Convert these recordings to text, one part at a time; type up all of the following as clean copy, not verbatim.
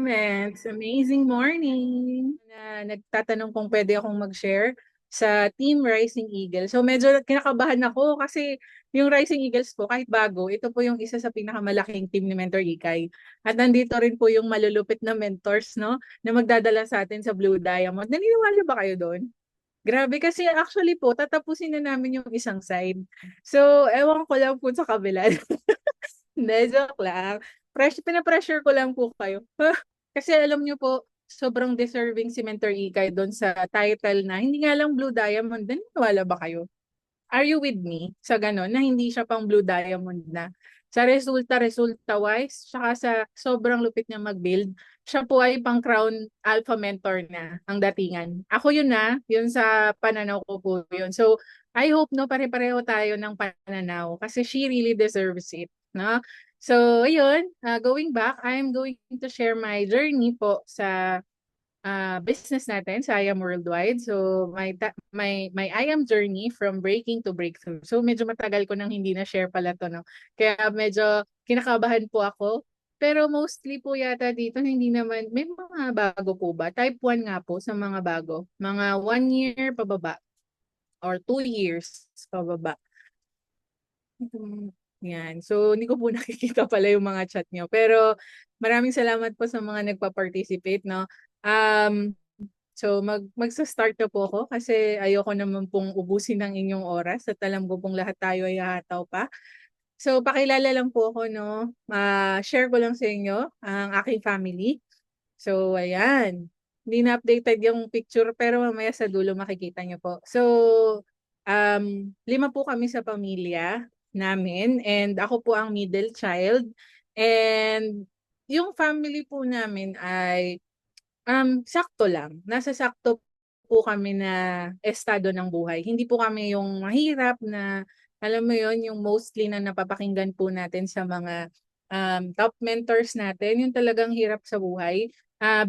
Comments. Amazing morning! Na nagtatanong kung pwede akong mag-share sa Team Rising Eagles. So medyo kinakabahan ako kasi yung Rising Eagles po, kahit bago, ito po yung isa sa pinakamalaking team ni Mentor Ikay. At nandito rin po yung malulupit na mentors, no, na magdadala sa atin sa Blue Diamond. Naniniwala ba kayo doon? Grabe kasi actually po, tatapusin na namin yung isang side. So, ewan ko lang po sa kabila. Hindi, joke lang. Pinapressure ko lang po kayo. Kasi alam niyo po, sobrang deserving si Mentor Ikay doon sa title na hindi nga lang Blue Diamond. Naniniwala ba kayo? Are you with me sa gano'n na hindi siya pang Blue Diamond na? Sa resulta wise, tsaka sa sobrang lupit niya mag-build, siya po ay pang Crown Alpha Mentor na ang datingan. Ako yun na, yun sa pananaw ko po yun. So, I hope no pare-pareho tayo ng pananaw kasi she really deserves it, no? So, ayun, going back, I'm going to share my journey po sa business natin sa I Am Worldwide. So my I Am journey from breaking to breakthrough. So medyo matagal ko nang hindi na share pala to, no. Kaya medyo kinakabahan po ako. Pero mostly po yata dito hindi naman may mga bago po ba? Type 1 nga po sa mga bago. Mga 1 year pababa or 2 years pababa. Yan. So, hindi ko po nakikita pala yung mga chat nyo. Pero, maraming salamat po sa mga nagpa-participate, no? Um, so, magsa-start na po ako kasi ayoko naman pong ubusin ng inyong oras at alam ko pong lahat tayo ay hahataw pa. So, pakilala lang po ako, no? Share ko lang sa inyo ang aking family. So, ayan. Hindi na updated yung picture pero mamaya sa dulo makikita nyo po. So, 5 po kami sa pamilya namin and ako po ang middle child. And yung family po namin ay sakto lang. Nasa sakto po kami na estado ng buhay. Hindi po kami yung mahirap na, alam mo yon yung mostly na napapakinggan po natin sa mga top mentors natin, yung talagang hirap sa buhay.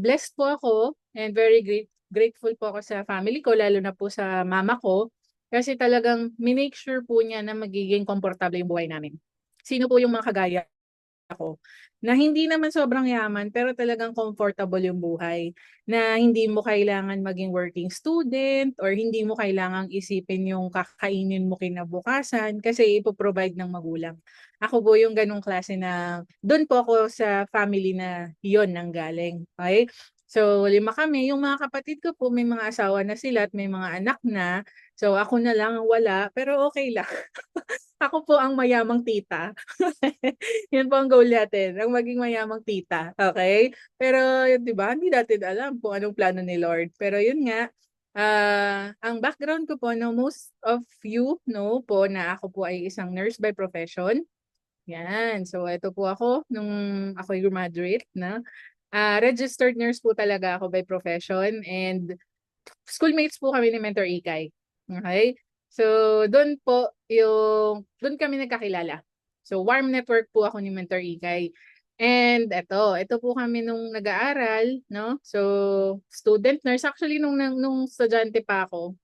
Blessed po ako and very grateful po ako sa family ko, lalo na po sa mama ko, kasi talagang minake sure po niya na magiging komportable yung buhay namin. Sino po yung mga kagaya ako na hindi naman sobrang yaman pero talagang comfortable yung buhay na hindi mo kailangan maging working student or hindi mo kailangang isipin yung kakainin mo kinabukasan kasi ipoprovide ng magulang. Ako po yung ganong klase na doon po ako sa family na yon nang galing. Okay? So, 5 kami. Yung mga kapatid ko po, may mga asawa na sila at may mga anak na. So, ako na lang ang wala, pero okay lang. Ako po ang mayamang tita. Yun po ang goal natin, ang maging mayamang tita. Okay? Pero, yun, di ba, hindi natin alam kung anong plano ni Lord. Pero yun nga, ang background ko po, no, most of you know po na ako po ay isang nurse by profession. Yan. So, ito po ako nung ako graduate na. Registered nurse po talaga ako by profession and schoolmates po kami ni Mentor Ikay. Okay? So, doon kami nagkakilala. So, warm network po ako ni Mentor Ikay. And ito po kami nung nag-aaral, no? So, student nurse. Actually, nung estudyante pa ako,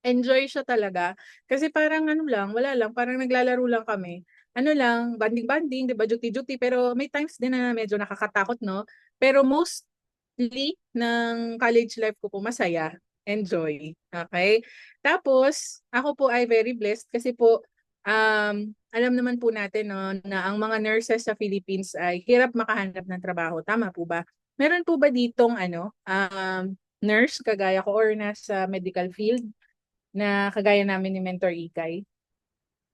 enjoy siya talaga. Kasi parang ano lang, wala lang, parang naglalaro lang kami. Ano lang, banding-banding, 'di ba, duty-duty, pero may times din na medyo nakakatakot, no? Pero mostly ng college life ko po masaya, enjoy. Okay? Tapos, ako po ay very blessed kasi po alam naman po natin, no, na ang mga nurses sa Philippines ay hirap makahanap ng trabaho. Tama po ba? Meron po ba ditong nurse kagaya ko or nasa medical field na kagaya namin ni Mentor Ikay?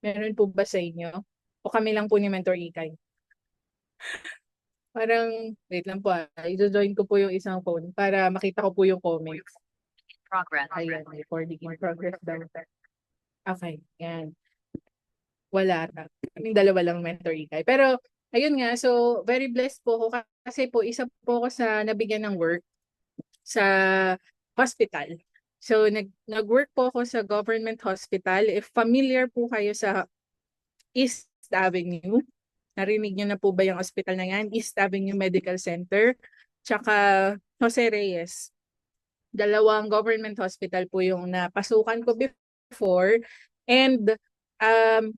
Meron po ba sa inyo? O kami lang po ni Mentor Ikay? Parang, wait lang po i-join ko po yung isang phone para makita ko po yung comments. Progress. Ayan, recording in progress daw. Okay, yan. Wala na. Kaming dalawa lang Mentor Ikay. Pero, ayun nga, so, very blessed po ako kasi po, isa po ako sa nabigyan ng work sa hospital. So, nag-work po ako sa government hospital. If familiar po kayo sa East Avenue. Narinig niyo na po ba yung hospital na yan? East Avenue Medical Center. Tsaka Jose Reyes. Dalawang government hospital po yung napasukan ko before. And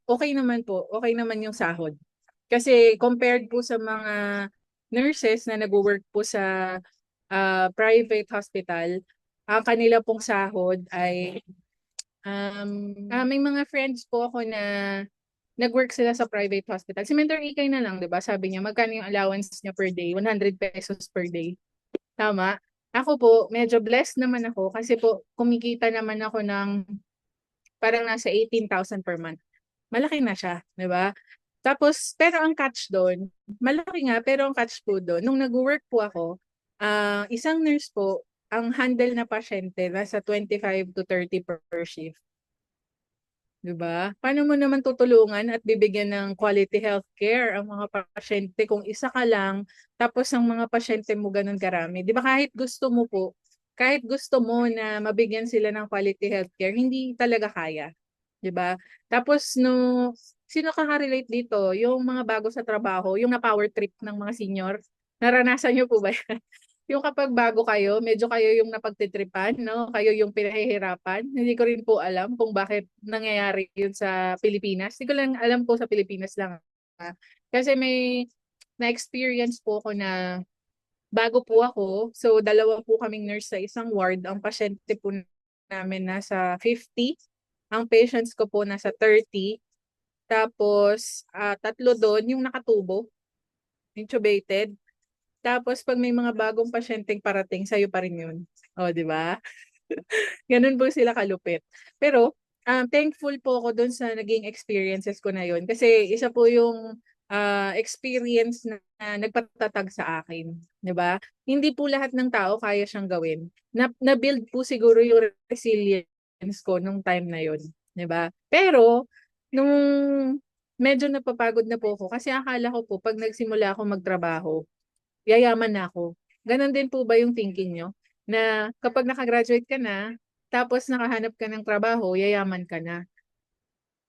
okay naman po. Okay naman yung sahod. Kasi compared po sa mga nurses na nag-work po sa private hospital, ang kanila pong sahod ay may mga friends po ako na nag-work sila sa private hospital. Si Mentor Ikay na lang, 'di ba? Sabi niya magkano yung allowance niya per day? 100 pesos per day. Tama? Ako po, medyo blessed naman ako kasi po kumikita naman ako ng parang nasa 18,000 per month. Malaki na siya, 'di ba? Tapos, pero ang catch doon, malaki nga, pero ang catch po doon, nung nag-work po ako, isang nurse po, ang handle na pasyente, nasa 25 to 30 per shift. 'Di ba? Paano mo naman tutulungan at bibigyan ng quality healthcare ang mga pasyente kung isa ka lang, tapos ang mga pasyente mo ganun karami? 'Di ba kahit gusto mo na mabigyan sila ng quality healthcare, hindi talaga kaya. 'Di ba? Tapos no, sino kaka-relate dito? Yung mga bago sa trabaho, yung na-power trip ng mga senior. Naranasan niyo po ba yan? Yung kapag bago kayo, medyo kayo yung napagtitripan, no? Kayo yung pinahihirapan. Hindi ko rin po alam kung bakit nangyayari yun sa Pilipinas. Hindi ko lang alam po sa Pilipinas lang. Kasi may na-experience po ako na bago po ako. So, dalawa po kaming nurse sa isang ward. Ang pasyente po namin nasa 50. Ang patients ko po nasa 30. Tapos, tatlo doon yung nakatubo, intubated. Tapos pag may mga bagong pasyenteng parating, sa'yo pa rin yun. O, di ba? Ganun po sila kalupit. Pero, thankful po ako dun sa naging experiences ko na yun. Kasi isa po yung experience na nagpatatag sa akin. Di ba? Hindi po lahat ng tao kaya siyang gawin. Na-build po siguro yung resilience ko nung time na yun. Di ba? Pero, nung medyo napapagod na po ako, kasi akala ko po, pag nagsimula ako magtrabaho, yayaman na ako. Ganon din po ba yung thinking nyo? Na kapag nakagraduate ka na, tapos nakahanap ka ng trabaho, yayaman ka na.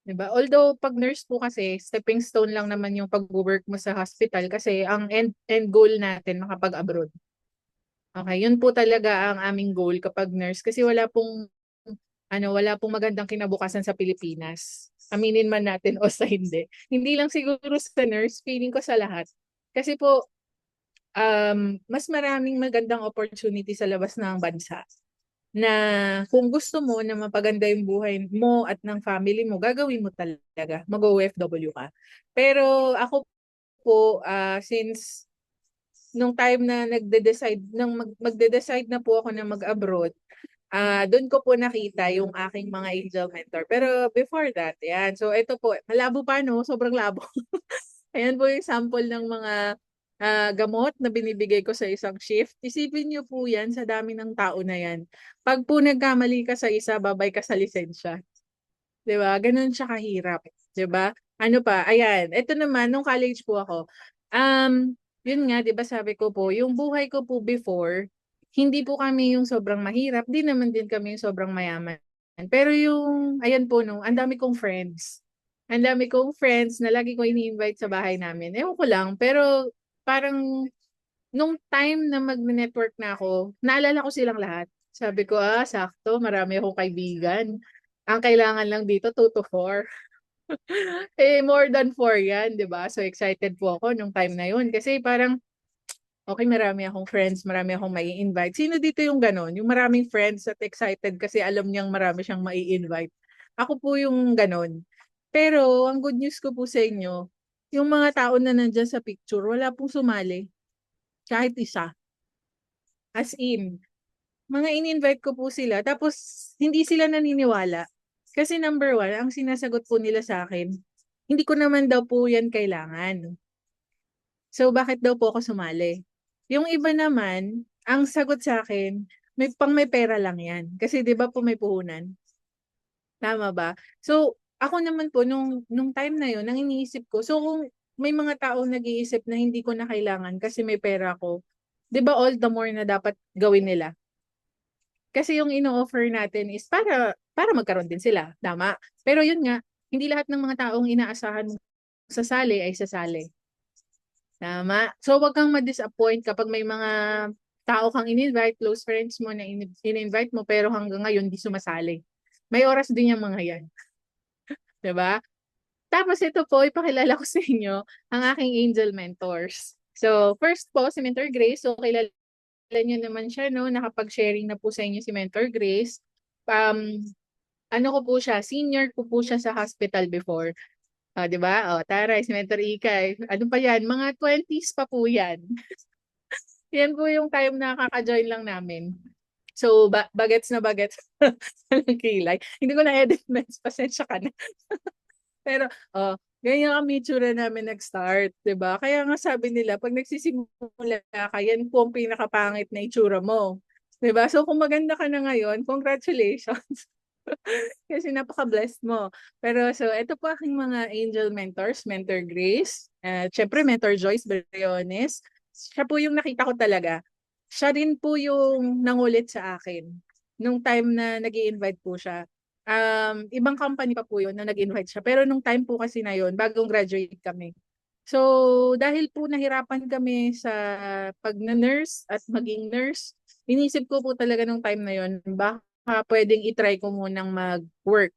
'Di ba? Although pag nurse po kasi, stepping stone lang naman yung pag-work mo sa hospital kasi ang end goal natin makapag-abroad. Okay, yun po talaga ang aming goal kapag nurse kasi wala pong magandang kinabukasan sa Pilipinas. Aminin man natin o sa hindi. Hindi lang siguro sa nurse, feeling ko sa lahat. Kasi po, mas maraming magandang opportunity sa labas ng bansa na kung gusto mo na mapaganda yung buhay mo at ng family mo, gagawin mo talaga. Mag-OFW ka. Pero ako po, since nung time na magde-decide na po ako na mag-abroad, doon ko po nakita yung aking mga angel mentor. Pero before that, yan. So ito po, malabo pa no? Sobrang labo. Ayan po yung sample ng mga gamot na binibigay ko sa isang shift. Isipin niyo po yan sa dami ng tao na yan. Pag po nagkamali ka sa isa, babay ka sa lisensya. 'Di ba? Ganun siya kahirap. 'Di ba? Ano pa? Ayan. Ito naman, nung college po ako. Yun nga, 'di ba sabi ko po, yung buhay ko po before, hindi po kami yung sobrang mahirap, di naman din kami yung sobrang mayaman. Pero yung, ayan po, no, ang dami kong friends. Ang dami kong friends na lagi ko ini-invite sa bahay namin. Ewan ko lang, pero parang nung time na mag-network na ako, naalala ko silang lahat. Sabi ko, sakto, marami akong kaibigan. Ang kailangan lang dito, 2 to 4. More than 4 yan, di ba? So excited po ako nung time na yun. Kasi parang, okay, marami akong friends, marami akong mai invite. Sino dito yung ganon? Yung maraming friends at excited kasi alam niyang marami siyang mai invite. Ako po yung ganon. Pero, ang good news ko po sa inyo, yung mga tao na nandyan sa picture, wala pong sumali. Kahit isa. As in, mga in-invite ko po sila, tapos hindi sila naniniwala. Kasi number one, ang sinasagot po nila sa akin, hindi ko naman daw po yan kailangan. So, bakit daw po ako sumali? Yung iba naman, ang sagot sa akin, may pera lang yan. Kasi di ba po may puhunan? Tama ba? So, ako naman po, nung time na yun, ang iniisip ko, so kung may mga taong nag-iisip na hindi ko na kailangan kasi may pera ko, di ba all the more na dapat gawin nila? Kasi yung ino-offer natin is para magkaroon din sila, tama? Pero yun nga, hindi lahat ng mga taong inaasahan mo sasali ay sasali. Tama? So wag kang ma-disappoint kapag may mga tao kang in-invite, close friends mo na in-invite mo pero hanggang ngayon di sumasali. May oras din yung mga yan. 'Di ba? Tapos ito po, ipakilala ko sa inyo ang aking angel mentors. So, first po, si Mentor Grace. So, kilala niyo naman siya, no? Nakapag-sharing na po sa inyo si Mentor Grace. Um, ano ko po siya, senior ko po siya sa hospital before. 'Di ba? Taray, si Mentor Ikay. Ano pa yan? Mga 20s pa po yan. Yan po yung time na kaka-join lang namin. So, bagets na bagets. Walang kilay. Hindi ko na-edit, mess. Pasensya ka na. Pero, ganyan kami itsura namin nag-start, 'di ba? Kaya nga sabi nila, pag nagsisimula ka, yan po ang pinakapangit na itsura mo. 'Di ba? So, kung maganda ka na ngayon, congratulations. Kasi napaka-blessed mo. Pero so, ito po aking mga angel mentors, Mentor Grace, syempre Mentor Joyce Berriones. Siya po yung nakita ko talaga. Siya rin po yung nangulit sa akin nung time na nag-i-invite po siya. Ibang company pa po yun na nag-invite siya. Pero nung time po kasi na yun, bagong graduate kami. So, dahil po nahirapan kami sa pag-nurse at maging nurse, inisip ko po talaga nung time na yun, pwedeng i-try ko munang mag-work.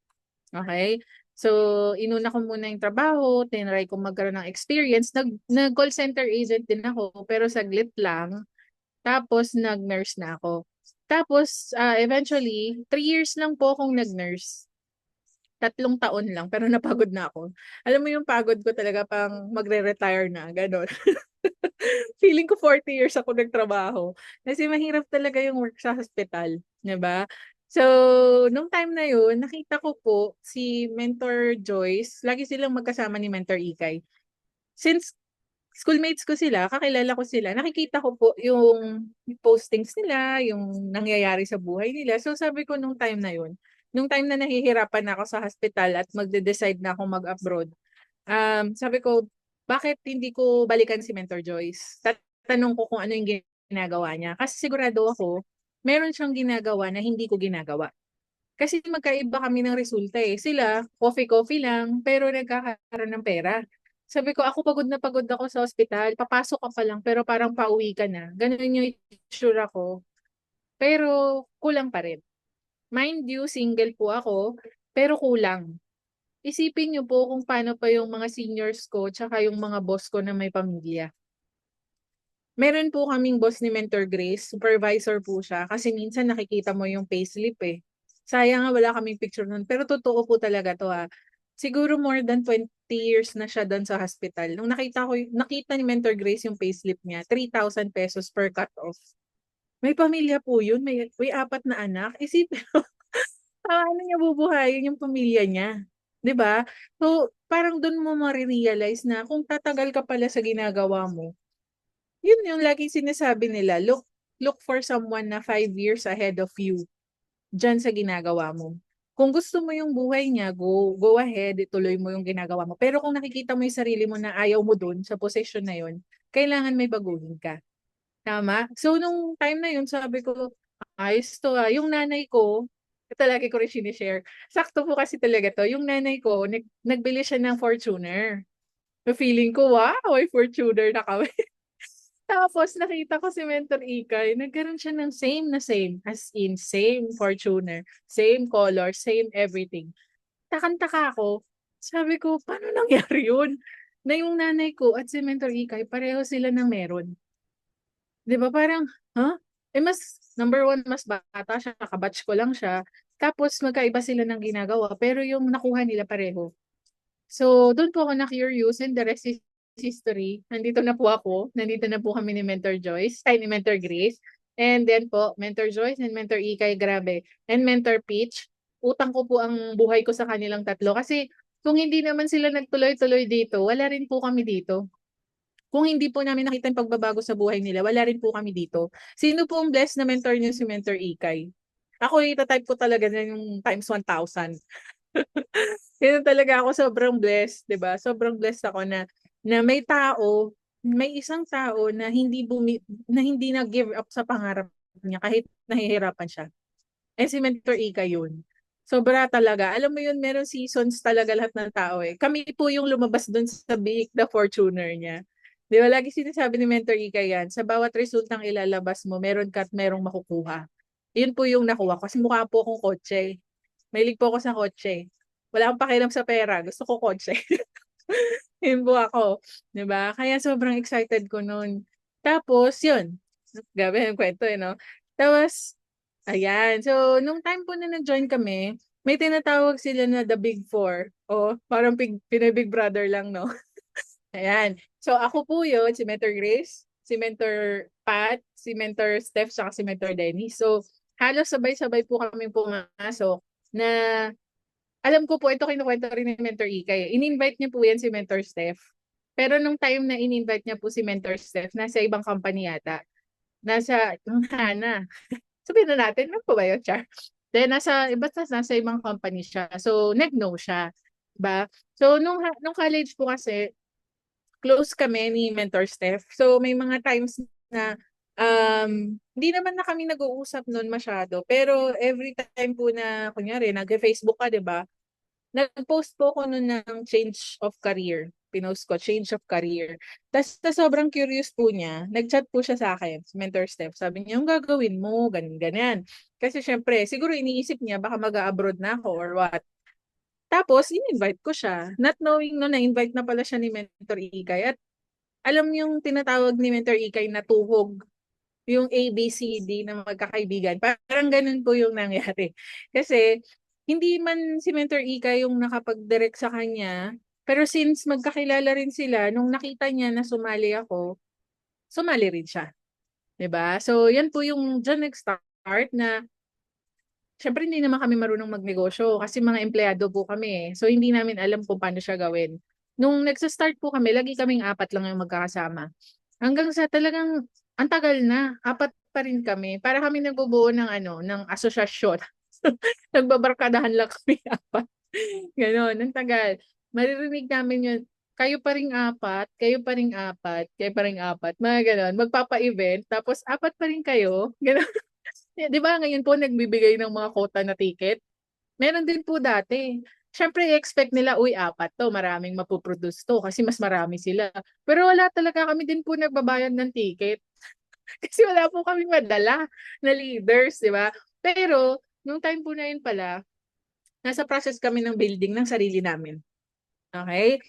Okay? So, inuna ko muna yung trabaho, tinry ko magkaroon ng experience. Nag-call center agent din ako, pero saglit lang. Tapos, nag-nurse na ako. Tapos, eventually, 3 years lang po akong nag-nurse. 3 taon lang, pero napagod na ako. Alam mo yung pagod ko talaga pang magre-retire na, gano'n. Feeling ko 40 years ako nagtrabaho. Kasi mahirap talaga yung work sa hospital, 'di ba? So, nung time na yun, nakita ko po si Mentor Joyce, lagi silang magkasama ni Mentor Ikay. Since schoolmates ko sila, kakilala ko sila, nakikita ko po yung postings nila, yung nangyayari sa buhay nila. So, sabi ko nung time na yun, nung time na nahihirapan ako sa hospital at magde-decide na ako mag-abroad, sabi ko, bakit hindi ko balikan si Mentor Joyce? Tatanong ko kung ano yung ginagawa niya. Kasi sigurado ako, meron siyang ginagawa na hindi ko ginagawa. Kasi magkaiba kami ng resulta eh. Sila, coffee-coffee lang, pero nagkakaroon ng pera. Sabi ko, ako pagod na pagod ako sa ospital, papasok ka pa lang, pero parang pauwi ka na. Ganun yung itsura ko. Pero kulang pa rin. Mind you, single po ako, pero kulang. Isipin niyo po kung paano pa yung mga seniors ko tsaka yung mga boss ko na may pamilya. Meron po kaming boss ni Mentor Grace, supervisor po siya kasi minsan nakikita mo yung payslip eh. Sayang nga wala kaming picture nun, pero totoo po talaga to ha. Siguro more than 20 years na siya doon sa hospital. Nung nakita ni Mentor Grace yung payslip niya, 3,000 pesos per cut off. May pamilya po yun, may 4 na anak. Isipin paano niya bubuhayin yung pamilya niya, 'di ba? So, parang dun mo mare-realize na kung tatagal ka pala sa ginagawa mo, yun yung laging sinasabi nila, look for someone na 5 years ahead of you diyan sa ginagawa mo. Kung gusto mo yung buhay niya, go ahead, ituloy mo yung ginagawa mo. Pero kung nakikita mo yung sarili mo na ayaw mo dun sa position na yun, kailangan may baguhin ka. Tama? So, nung time na yun, sabi ko, ayos to ah. Yung nanay ko, ito lagi ko rin sinishare. Sakto po kasi talaga to. Yung nanay ko, nagbili siya ng Fortuner. So, feeling ko, wow, may Fortuner na kami. Tapos, nakita ko si Mentor Ikay, nagkaroon siya ng same na same. As in, same Fortuner, same color, same everything. Takang-taka ako. Sabi ko, paano nangyari yun? Na yung nanay ko at si Mentor Ikay, pareho sila ng meron. 'Di ba parang, huh? Mas number one, mas bata siya, kabatch ko lang siya. Tapos magkaiba sila ng ginagawa, pero yung nakuha nila pareho. So, doon po ako na-curious and the rest is history. Nandito na po ako. Nandito na po kami ni Mentor Joyce, ay ni Mentor Grace. And then po, Mentor Joyce and Mentor Ikay, grabe. And Mentor Peach, utang ko po ang buhay ko sa kanilang tatlo. Kasi kung hindi naman sila nagtuloy-tuloy dito, wala rin po kami dito. Kung hindi po namin nakita yung pagbabago sa buhay nila, wala rin po kami dito. Sino po ang blessed na mentor niyo si Mentor Ikay? Ako ita-type ko talaga na yung times 1,000. Yun talaga ako sobrang blessed, 'di ba? Sobrang blessed ako na may isang tao na hindi nag-give up sa pangarap niya kahit nahihirapan siya. Eh si Mentor Ika yun. Sobra talaga. Alam mo yun, meron seasons talaga lahat ng tao eh. Kami po yung lumabas dun sa Big the Fortuner niya. Di ba, lagi sinasabi ni Mentor Ika yan, sa bawat resultang ilalabas mo, meron ka at merong makukuha. Yun po yung nakuha ko. Kasi mukha po akong kotse. Mahilig po ako sa kotse. Wala akong pakialam sa pera. Gusto ko kotse. Yun po ako, 'di ba? Kaya sobrang excited ko nun. Tapos yun, grabe yung kwento, eh, 'no? Tapos ayan, so nung time po na nag-join kami, may tinatawag sila na the Big Four. O parang Pinoy Big Brother lang, 'no? Ayan. So ako po yun, si Mentor Grace, si Mentor Pat, si Mentor Steph, saka si Mentor Denny. So halos sabay-sabay po kami pumasok na alam ko po, ito kinukwento rin ni Mentor Ikay. In-invite niya po yan si Mentor Steph. Pero nung time na in-invite niya po si Mentor Steph, nasa ibang company yata. Nasa, yung Hana. Sabihin na natin, ano po ba yun, Char? Then, nasa ibang company siya. So, nag-no siya. Diba? So, nung college po kasi, close kami ni Mentor Steph. So, may mga times na hindi naman na kami nag-uusap noon masyado. Pero every time po na, kunyari, nag-Facebook ka, di ba? Nag-post po ko noon ng change of career. Pinost ko, change of career. Tapos na sobrang curious po niya, nag-chat po siya sa akin, si Mentor Steph. Sabi niya, yung gagawin mo, ganyan, ganyan. Kasi syempre, siguro iniisip niya, baka mag-abroad na ako or what. Tapos, in-invite ko siya. Not knowing no, na-invite na pala siya ni Mentor Ikay. At alam yung tinatawag ni Mentor Ikay na tuhog, yung ABCD na magkakaibigan. Parang ganun po yung nangyari. Kasi, hindi man si Mentor Ika yung nakapag-direct sa kanya, pero since magkakilala rin sila, nung nakita niya na sumali ako, sumali rin siya. 'Di ba? So, yan po yung dyan nag-start na syempre hindi naman kami marunong magnegosyo kasi mga empleyado po kami. So, hindi namin alam kung paano siya gawin. Nung nagsa-start po kami, lagi kaming apat lang yung magkakasama. Hanggang sa talagang ang tagal na, apat pa rin kami. Para kami nagbubuo ng ng asosyasyon. Nagbabarkadahan lang kami apat. Ganon, ang tagal. Maririnig namin yun, kayo pa ring apat, kayo pa ring apat, kayo pa ring apat, mga ganon. Magpapa-event, tapos apat pa rin kayo. Ganon. Di ba ngayon po nagbibigay ng mga quota na ticket? Meron din po dati. Siyempre, expect nila, uy, apat to, maraming mapuproduce to kasi mas marami sila. Pero wala talaga, kami din po nagbabayad ng ticket. Kasi wala po kami madala na leaders, di ba? Pero, nung time po na yun pala, nasa process kami ng building ng sarili namin. Okay?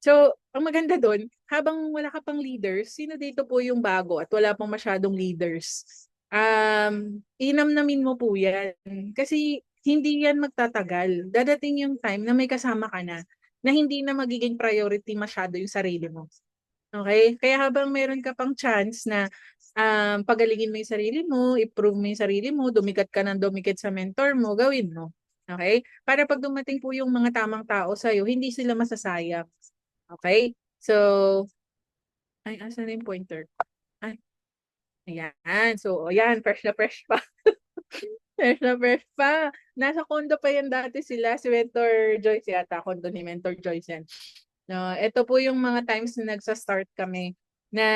So, ang maganda doon, habang wala ka pang leaders, sino dito po yung bago at wala pang masyadong leaders? Inamnamin mo po yan. Kasi hindi yan magtatagal. Dadating yung time na may kasama ka na hindi na magiging priority masyado yung sarili mo. Okay? Kaya habang meron ka pang chance na pagalingin mo yung sarili mo, improve mo yung sarili mo, dumikit ka ng dumikit sa mentor mo, gawin mo. Okay? Para pag dumating po yung mga tamang tao sa'yo, hindi sila masasayang. Okay? So, ay, asan na yung pointer? Ay, ayan. So, ayan, fresh na fresh pa. Fresh na fresh pa. Nasa condo pa yan dati sila, si Mentor Joyce yata, condo ni Mentor Joyce yan. No, ito po yung mga times na nagsa-start kami na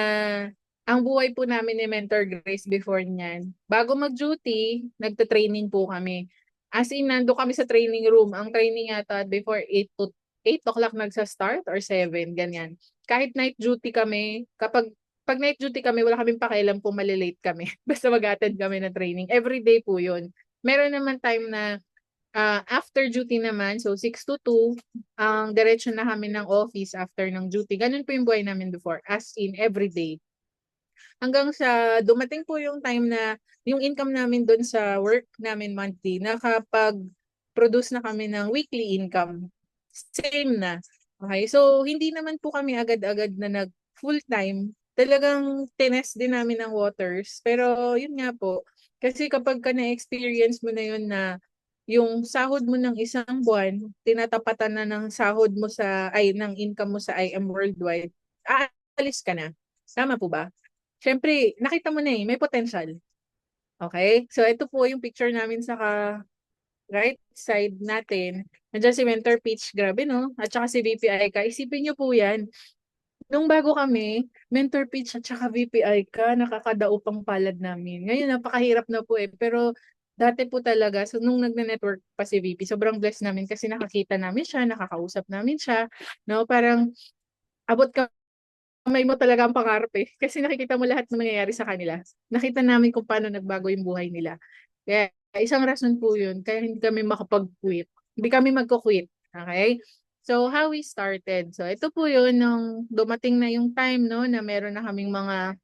ang buhay po namin ni Mentor Grace before niyan. Bago mag-duty, nagta-training po kami. As in, nando kami sa training room. Ang training yata before 8 o'clock nagsa-start or 7, ganyan. Kahit night duty kami, pag night duty kami, wala kaming pakialam kung malilate kami. Basta mag-attend kami ng training. Every day po yun. Meron naman time na after duty naman, so 6 to 2, ang diretso na kami ng office after ng duty. Ganun po yung buhay namin before, as in every day. Hanggang sa dumating po yung time na yung income namin doon sa work namin monthly, nakapag-produce na kami ng weekly income. Same na. Okay, so hindi naman po kami agad-agad na nag full-time. Talagang tinest din namin ng waters. Pero yun nga po, kasi kapag ka na-experience mo na yun na yung sahod mo ng isang buwan, tinatapatan na ng sahod mo ng income mo sa IM Worldwide, aalis ka na. Tama po ba? Siyempre, nakita mo na may potential. Okay? So, ito po yung picture namin sa right side natin. Nandiyan si Mentor Peach, grabe no? At saka si VPI ka. Isipin niyo po yan. Nung bago kami, Mentor Peach at saka VPI ka, nakakadaupang palad namin. Ngayon, napakahirap na po eh. Pero dati po talaga, so nung nagne-network pa si VP, sobrang blessed namin kasi nakakita namin siya, nakakausap namin siya. No? Parang abot ka kamay mo talaga ang pangarap eh. Kasi nakikita mo lahat ng nangyayari sa kanila. Nakita namin kung paano nagbago yung buhay nila. Kaya isang rason po yun, kaya hindi kami makapag-quit. Hindi kami magko-quit. Okay? So how we started. So ito po yun nung dumating na yung time no na meron na kaming mga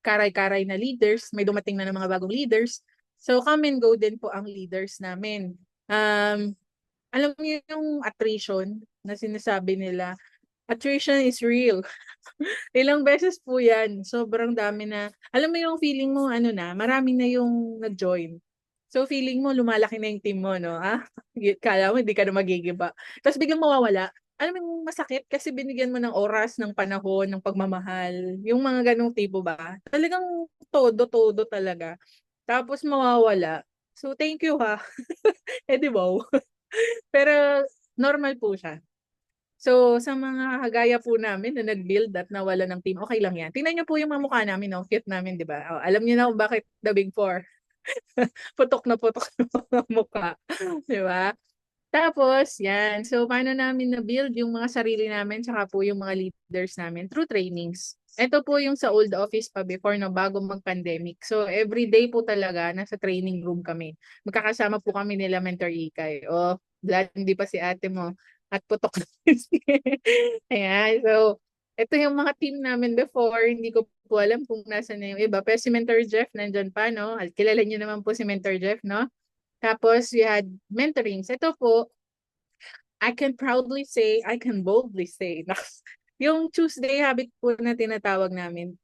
karay-karay na leaders, may dumating na ng mga bagong leaders. So come and go din po ang leaders namin. Alam niyo yung attrition na sinasabi nila, attrition is real. Ilang beses po yan. Sobrang dami na. Alam mo yung feeling mo, ano na, marami na yung nag-join. So feeling mo, lumalaki na yung team mo, no? Ah, kala mo, hindi ka na magigiba. Tapos biglang mawawala. Alam mo yung masakit kasi binigyan mo ng oras, ng panahon, ng pagmamahal. Yung mga ganong tipo ba? Talagang todo talaga. Tapos mawawala. So thank you ha. Eh di ba? Pero normal po siya. So, sa mga kagaya po namin na nag-build at nawala ng team, okay lang yan. Tingnan niyo po yung mga mukha namin, no? Cute namin, di ba? Oh, alam niyo na kung bakit the Big Four. Putok na putok yung mga mukha. Di ba? Tapos, yan. So, paano namin na-build yung mga sarili namin tsaka po yung mga leaders namin? Through trainings. Ito po yung sa old office pa before na bago mag-pandemic. So, every day po talaga, nasa training room kami. Magkakasama po kami nila Mentor Ikay. O, glad hindi pa si ate mo. At putok na. Ayan. So, ito yung mga team namin before. Hindi ko po alam kung nasa na yung iba. Pero si Mentor Jeff, nandyan pa, no? Kilala niyo naman po si Mentor Jeff, no? Tapos, we had mentorings. Ito po, I can proudly say, I can boldly say, yung Tuesday habit po na tinatawag namin,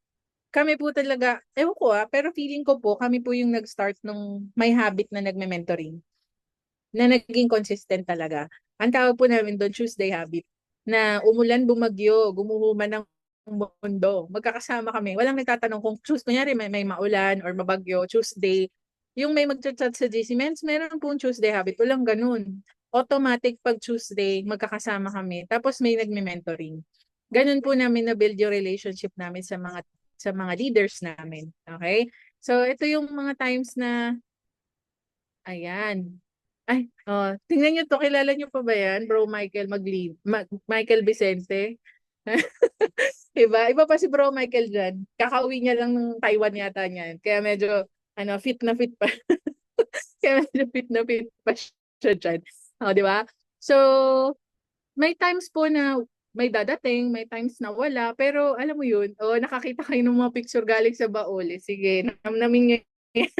kami po talaga, ewan ko pero feeling ko po, kami po yung nag-start nung may habit na nagme-mentoring, na naging consistent talaga. Ang tawag po namin doon, Tuesday habit, na umulan, bumagyo, gumuhuman ng mundo. Magkakasama kami. Walang nagtatanong kung kunyari may maulan or mabagyo, Tuesday. Yung may mag-chat sa GC Men's, meron pong Tuesday habit. Walang ganun. Automatic pag Tuesday, magkakasama kami. Tapos may nagme-mentoring. Ganun po namin na-build yung relationship namin sa mga leaders namin. Okay? So, ito yung mga times na, ayan. Ay, tingnan niyo to, kilala niyo pa ba yan? Bro Michael Michael Vicente. Iba, iba pa si Bro Michael dyan. Kakauwi niya lang ng Taiwan yata niyan. Kaya medyo, fit na fit pa. Kaya medyo fit na fit pa siya dyan. Di ba? So, may times po na may dadating, may times na wala, pero alam mo yun, nakakita kayo ng mga picture galing sa Baole. Sige, namnamin niyo yan.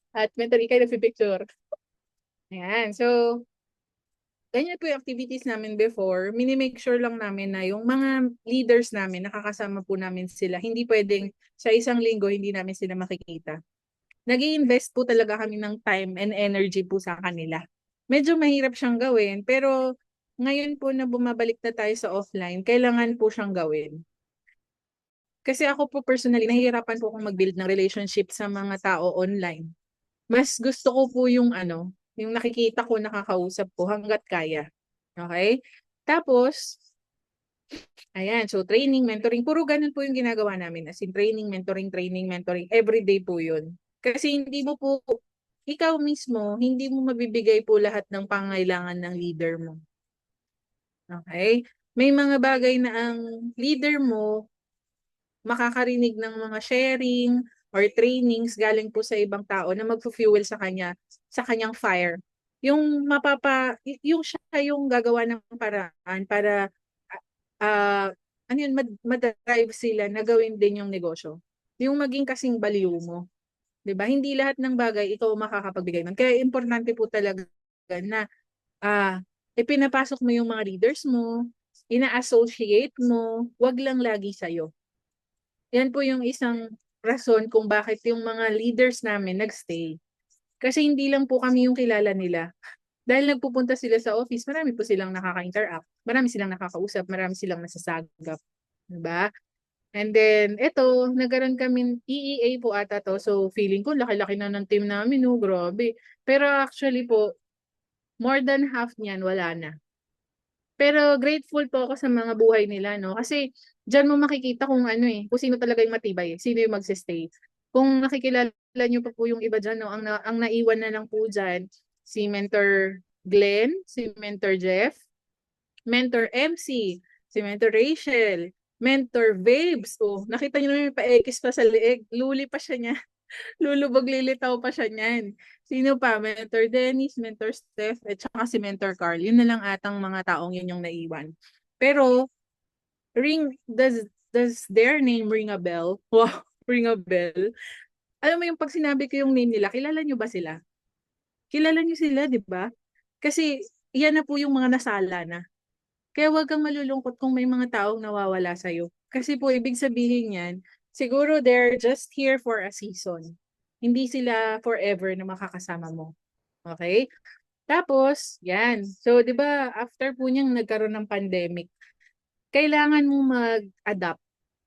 At mentally kayo nagpipicture. Ayan, so, ganyan po yung activities namin before. Minimake sure lang namin na yung mga leaders namin, nakakasama po namin sila. Hindi pwedeng sa isang linggo, hindi namin sila makikita. Nag-i-invest po talaga kami ng time and energy po sa kanila. Medyo mahirap siyang gawin, pero ngayon po na bumabalik na tayo sa offline, kailangan po siyang gawin. Kasi ako po personally, nahihirapan po akong mag-build ng relationship sa mga tao online. Mas gusto ko po yung yung nakikita ko, nakakausap ko hanggat kaya. Okay? Tapos, ayan, so training, mentoring, puro ganun po yung ginagawa namin. As in training, mentoring, everyday po yun. Kasi hindi mo po, ikaw mismo, hindi mo mabibigay po lahat ng pangailangan ng leader mo. Okay? May mga bagay na ang leader mo makakarinig ng mga sharing or trainings galing po sa ibang tao na magfu-fuel sa kanya, sa kanyang fire. Yung siya yung gagawa ng paraan para ano yun, madrive sila na gawin din yung negosyo. Yung maging kasing baliw mo. 'Di ba? Hindi lahat ng bagay ikaw makakapagbigay nun. Kaya importante po talaga na ipinapasok mo yung mga leaders mo, ina-associate mo, wag lang lagi sa'yo. Yan po yung isang rason kung bakit yung mga leaders namin nagstay. Kasi hindi lang po kami yung kilala nila. Dahil nagpupunta sila sa office, marami po silang nakaka-interact, marami silang nakakausap, marami silang nasasagap. Diba? And then, eto, nagkaroon kami, EEA po ata to. So, feeling ko, laki-laki na ng team namin, oh, grabe. Pero actually po, more than half niyan, wala na. Pero grateful po ako sa mga buhay nila, no? Kasi diyan mo makikita kung kung sino talaga yung matibay, sino yung magse-stay. Kung nakikilala niyo pa po yung iba diyan, no, ang naiwan na lang po diyan si Mentor Glenn, si Mentor Jeff, Mentor MC, si Mentor Rachel, Mentor Babes. Oh, nakita niyo naman yung pa-X pa sa leeg, luli pa siya niya. Lulubog lilitaw pa siya niyan. Sino pa? Mentor Dennis, Mentor Steph, at saka si Mentor Carl. Yun na lang atang mga taong yun yung naiwan. Pero, does their name ring a bell? Wow, ring a bell. Alam mo yung pag sinabi ko yung name nila, kilala nyo ba sila? Kilala nyo sila, di ba? Kasi, yan na po yung mga nasala na. Kaya wag kang malulungkot kung may mga taong nawawala sa'yo. Kasi po, ibig sabihin yan, siguro they're just here for a season. Hindi sila forever na makakasama mo. Okay? Tapos, yan. So, di ba, after po niyang nagkaroon ng pandemic, kailangan mo mag-adapt.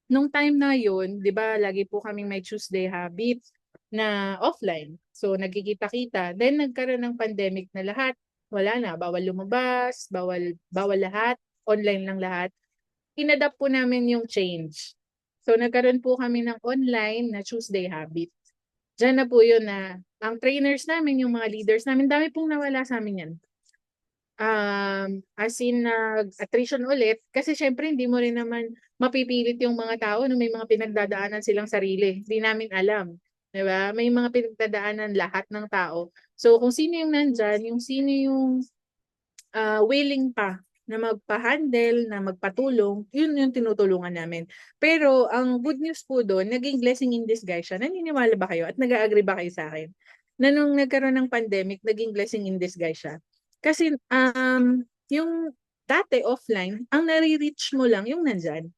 Nung time na yun, di ba, lagi po kaming may Tuesday habit na offline. So, nagkikita-kita. Then, nagkaroon ng pandemic na lahat. Wala na. Bawal lumabas, bawal lahat. Online lang lahat. Inadapt po namin yung change. So, nagkaroon po kami ng online na Tuesday habit. Diyan na po yun na ang trainers namin, yung mga leaders namin, dami pong nawala sa amin yan. As in, attrition ulit. Kasi syempre, hindi mo rin naman mapipilit yung mga tao na may mga pinagdadaanan silang sarili. Hindi namin alam. Diba? May mga pinagdadaanan lahat ng tao. So, kung sino yung nandyan, yung sino yung willing pa na magpa-handle, na magpatulong, yun yung tinutulungan namin. Pero ang good news po doon, naging blessing in disguise siya. Naniniwala ba kayo at nag-agree ba kayo sa akin? Na nung nagkaroon ng pandemic, naging blessing in disguise siya. Kasi yung dati offline, ang nare-reach mo lang yung nandyan.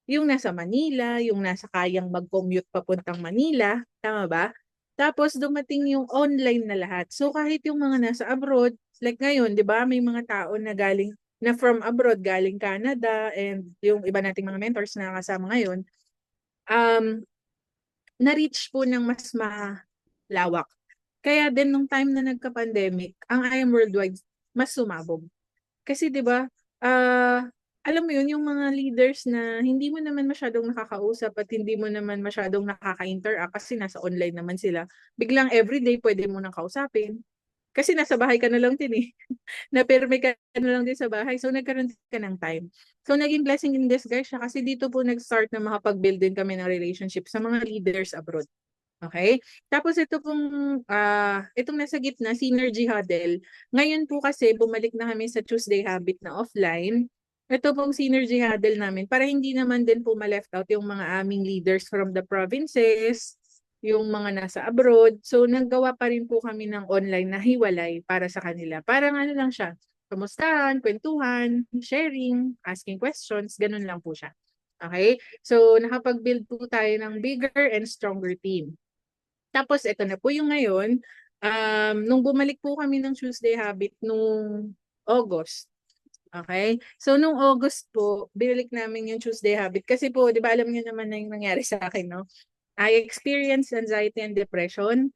Yung nasa Manila, yung nasa kayang mag-commute papuntang Manila, tama ba? Tapos dumating yung online na lahat. So kahit yung mga nasa abroad, like ngayon, 'di ba, may mga tao na galing na from abroad, galing Canada and yung iba nating mga mentors na kasama ngayon, um na-reach po ng mas malawak. Kaya din nung time na nagka-pandemic, ang I Am Worldwide mas sumabog. Kasi 'di ba, alam mo 'yun, yung mga leaders na hindi mo naman masyadong nakakausap at hindi mo naman masyadong nakaka-interact kasi nasa online naman sila. Biglang everyday pwede mo nang kausapin. Kasi nasa bahay ka na lang din eh. Napirme ka na lang din sa bahay. So nagkaroon ka ng time. So naging blessing in disguise siya kasi dito po nag-start na makapag-build din kami ng relationship sa mga leaders abroad. Okay? Tapos ito pong, itong nasa gitna, Synergy Huddle. Ngayon po kasi, bumalik na kami sa Tuesday Habit na offline. Ito pong Synergy Huddle namin, para hindi naman din po ma-left out yung mga aming leaders from the provinces, yung mga nasa abroad. So, naggawa pa rin po kami ng online na hiwalay para sa kanila. Parang ano lang siya, kamustahan, kwentuhan, sharing, asking questions, ganun lang po siya. Okay? So, nakapag-build po tayo ng bigger and stronger team. Tapos ito na po yung ngayon, nung bumalik po kami ng Tuesday Habit nung August. Okay? So nung August po, binalik namin yung Tuesday Habit kasi po, 'di ba alam niyo naman na yung nangyari sa akin, no? I experienced anxiety and depression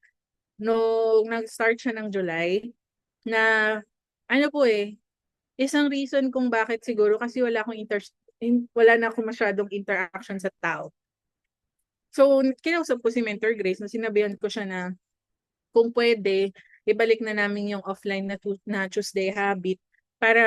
nung nag-start siya ng July na ano po isang reason kung bakit siguro kasi wala na akong masyadong interaction sa tao. So, kinausap ko si Mentor Grace na sinabihan ko siya na kung pwede, ibalik na namin yung offline na Tuesday habit para,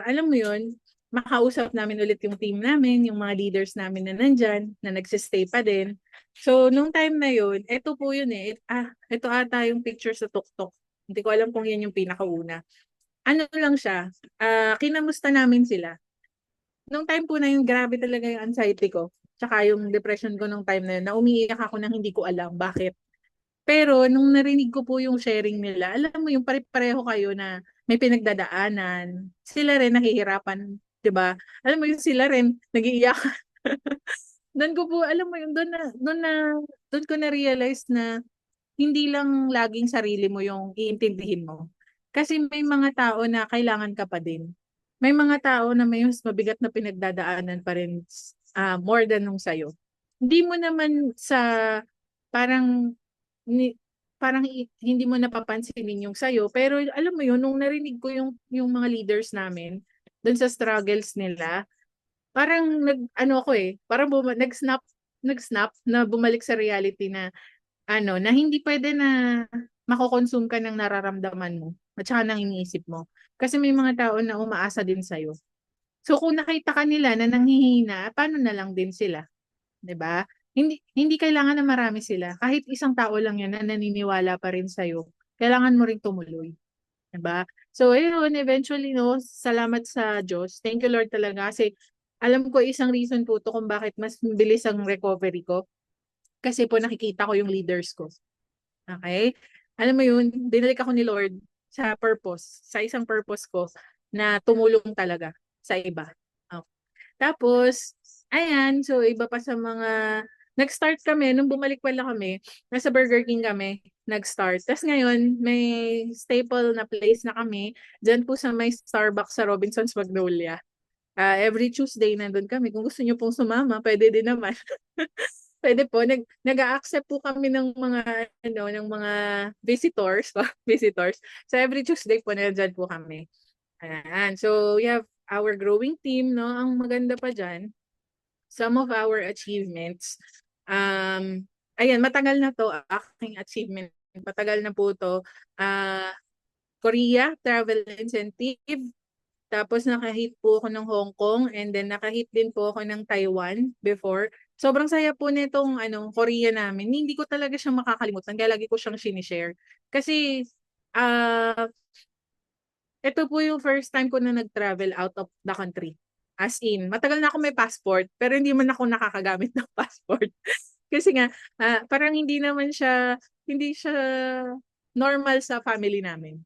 alam mo yun, makausap namin ulit yung team namin, yung mga leaders namin na nandyan, na nagsistay pa din. So, nung time na yun, eto po yun ito ata yung picture sa TukTok. Hindi ko alam kung yan yung pinakauna. Ano lang siya, kinamusta namin sila. Nung time po na yun, grabe talaga yung anxiety ko. Tsaka yung depression ko nung time na yun, na umiiyak ako nang hindi ko alam bakit. Pero nung narinig ko po yung sharing nila, alam mo yung pare-pareho kayo na may pinagdadaanan. Sila rin nahihirapan, 'di ba? Alam mo yung sila rin nagiiyak. Doon ko po, alam mo yung doon ko na realize na hindi lang laging sarili mo yung iintindihin mo. Kasi may mga tao na kailangan ka pa din. May mga tao na may mas mabigat na pinagdadaanan pa rin more than nung sa'yo. Hindi mo naman sa parang ni, hindi mo napapansinin yung sa'yo. Pero alam mo yun, nung narinig ko yung mga leaders namin dun sa struggles nila, parang ano ako parang nag-snap na bumalik sa reality na na hindi pwede na mako-consume ka ng nararamdaman mo at saka ng iniisip mo. Kasi may mga tao na umaasa din sa'yo. So kung nakita ka nila na nanghihina, paano na lang din sila, 'di ba? hindi kailangan na marami sila. Kahit isang tao lang yan na naniniwala pa rin sa'yo, kailangan mo ring tumuloy. Diba? So, ayun, eventually, no, salamat sa Diyos. Thank you, Lord, talaga. Kasi, alam ko, isang reason po to kung bakit mas bilis ang recovery ko. Kasi po, nakikita ko yung leaders ko. Okay? Alam mo yun, dinalik ako ni Lord sa purpose, sa isang purpose ko na tumulong talaga sa iba. Okay. Tapos, ayan, so iba pa sa mga, nag-start kami, nung bumalik pala kami, nasa Burger King kami, nag-start. Tapos ngayon, may staple na place na kami, dyan po sa may Starbucks sa Robinson's Magnolia. Every Tuesday nandun kami. Kung gusto niyo pong sumama, pwede din naman. Pwede po, nag-a-accept po kami ng mga ng mga visitors, visitors. So every Tuesday po nandiyan po kami. Ayan. So we have our growing team, no? Ang maganda pa diyan, some of our achievements. Ayan, matagal na to aking achievement. Matagal na po to. Korea Travel Incentive. Tapos nakahit po ako ng Hong Kong and then nakahit din po ako ng Taiwan before. Sobrang saya po nitong Korea namin. Hindi ko talaga siya makakalimutan kaya lagi ko siyang sinishare. Kasi ito po yung first time ko na nag-travel out of the country. As in, matagal na ako may passport pero hindi man ako nakakagamit ng passport. Kasi nga parang hindi siya normal sa family namin.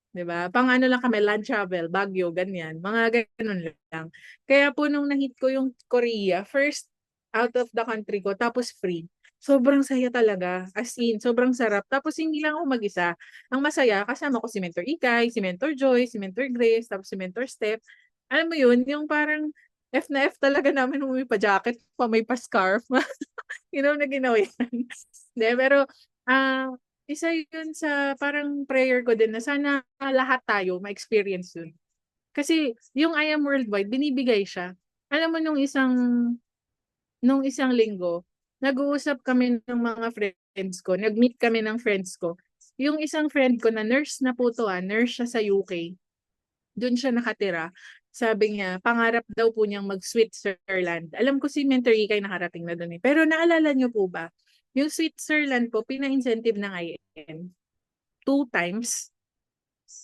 'Di ba? Pang ano lang kami, land travel, Baguio, ganyan. Mga ganun lang. Kaya po nung na-hit ko yung Korea, first out of the country ko, tapos free. Sobrang saya talaga. As in, sobrang sarap. Tapos hindi lang ako mag-isa. Ang masaya, kasama ko si Mentor Ikay, si Mentor Joy, si Mentor Grace, tapos si Mentor Steph. Alam mo yun, yung parang F na F talaga namin kung may pa-jacket, pa may pa-scarf. Na ginawa yan. Hindi, pero ah isa yun sa parang prayer ko din na sana lahat tayo ma-experience yun. Kasi yung I Am Worldwide, binibigay siya. Alam mo, nung isang linggo, nag-uusap kami ng mga friends ko, nag-meet kami ng friends ko. Yung isang friend ko na nurse na po to, nurse siya sa UK. Doon siya nakatira. Sabi niya, pangarap daw po niyang mag-Switzerland. Alam ko si Mentor Ikay nakarating na doon eh. Pero naalala niyo po ba, yung Switzerland po, pina-incentive ng IM 2 times.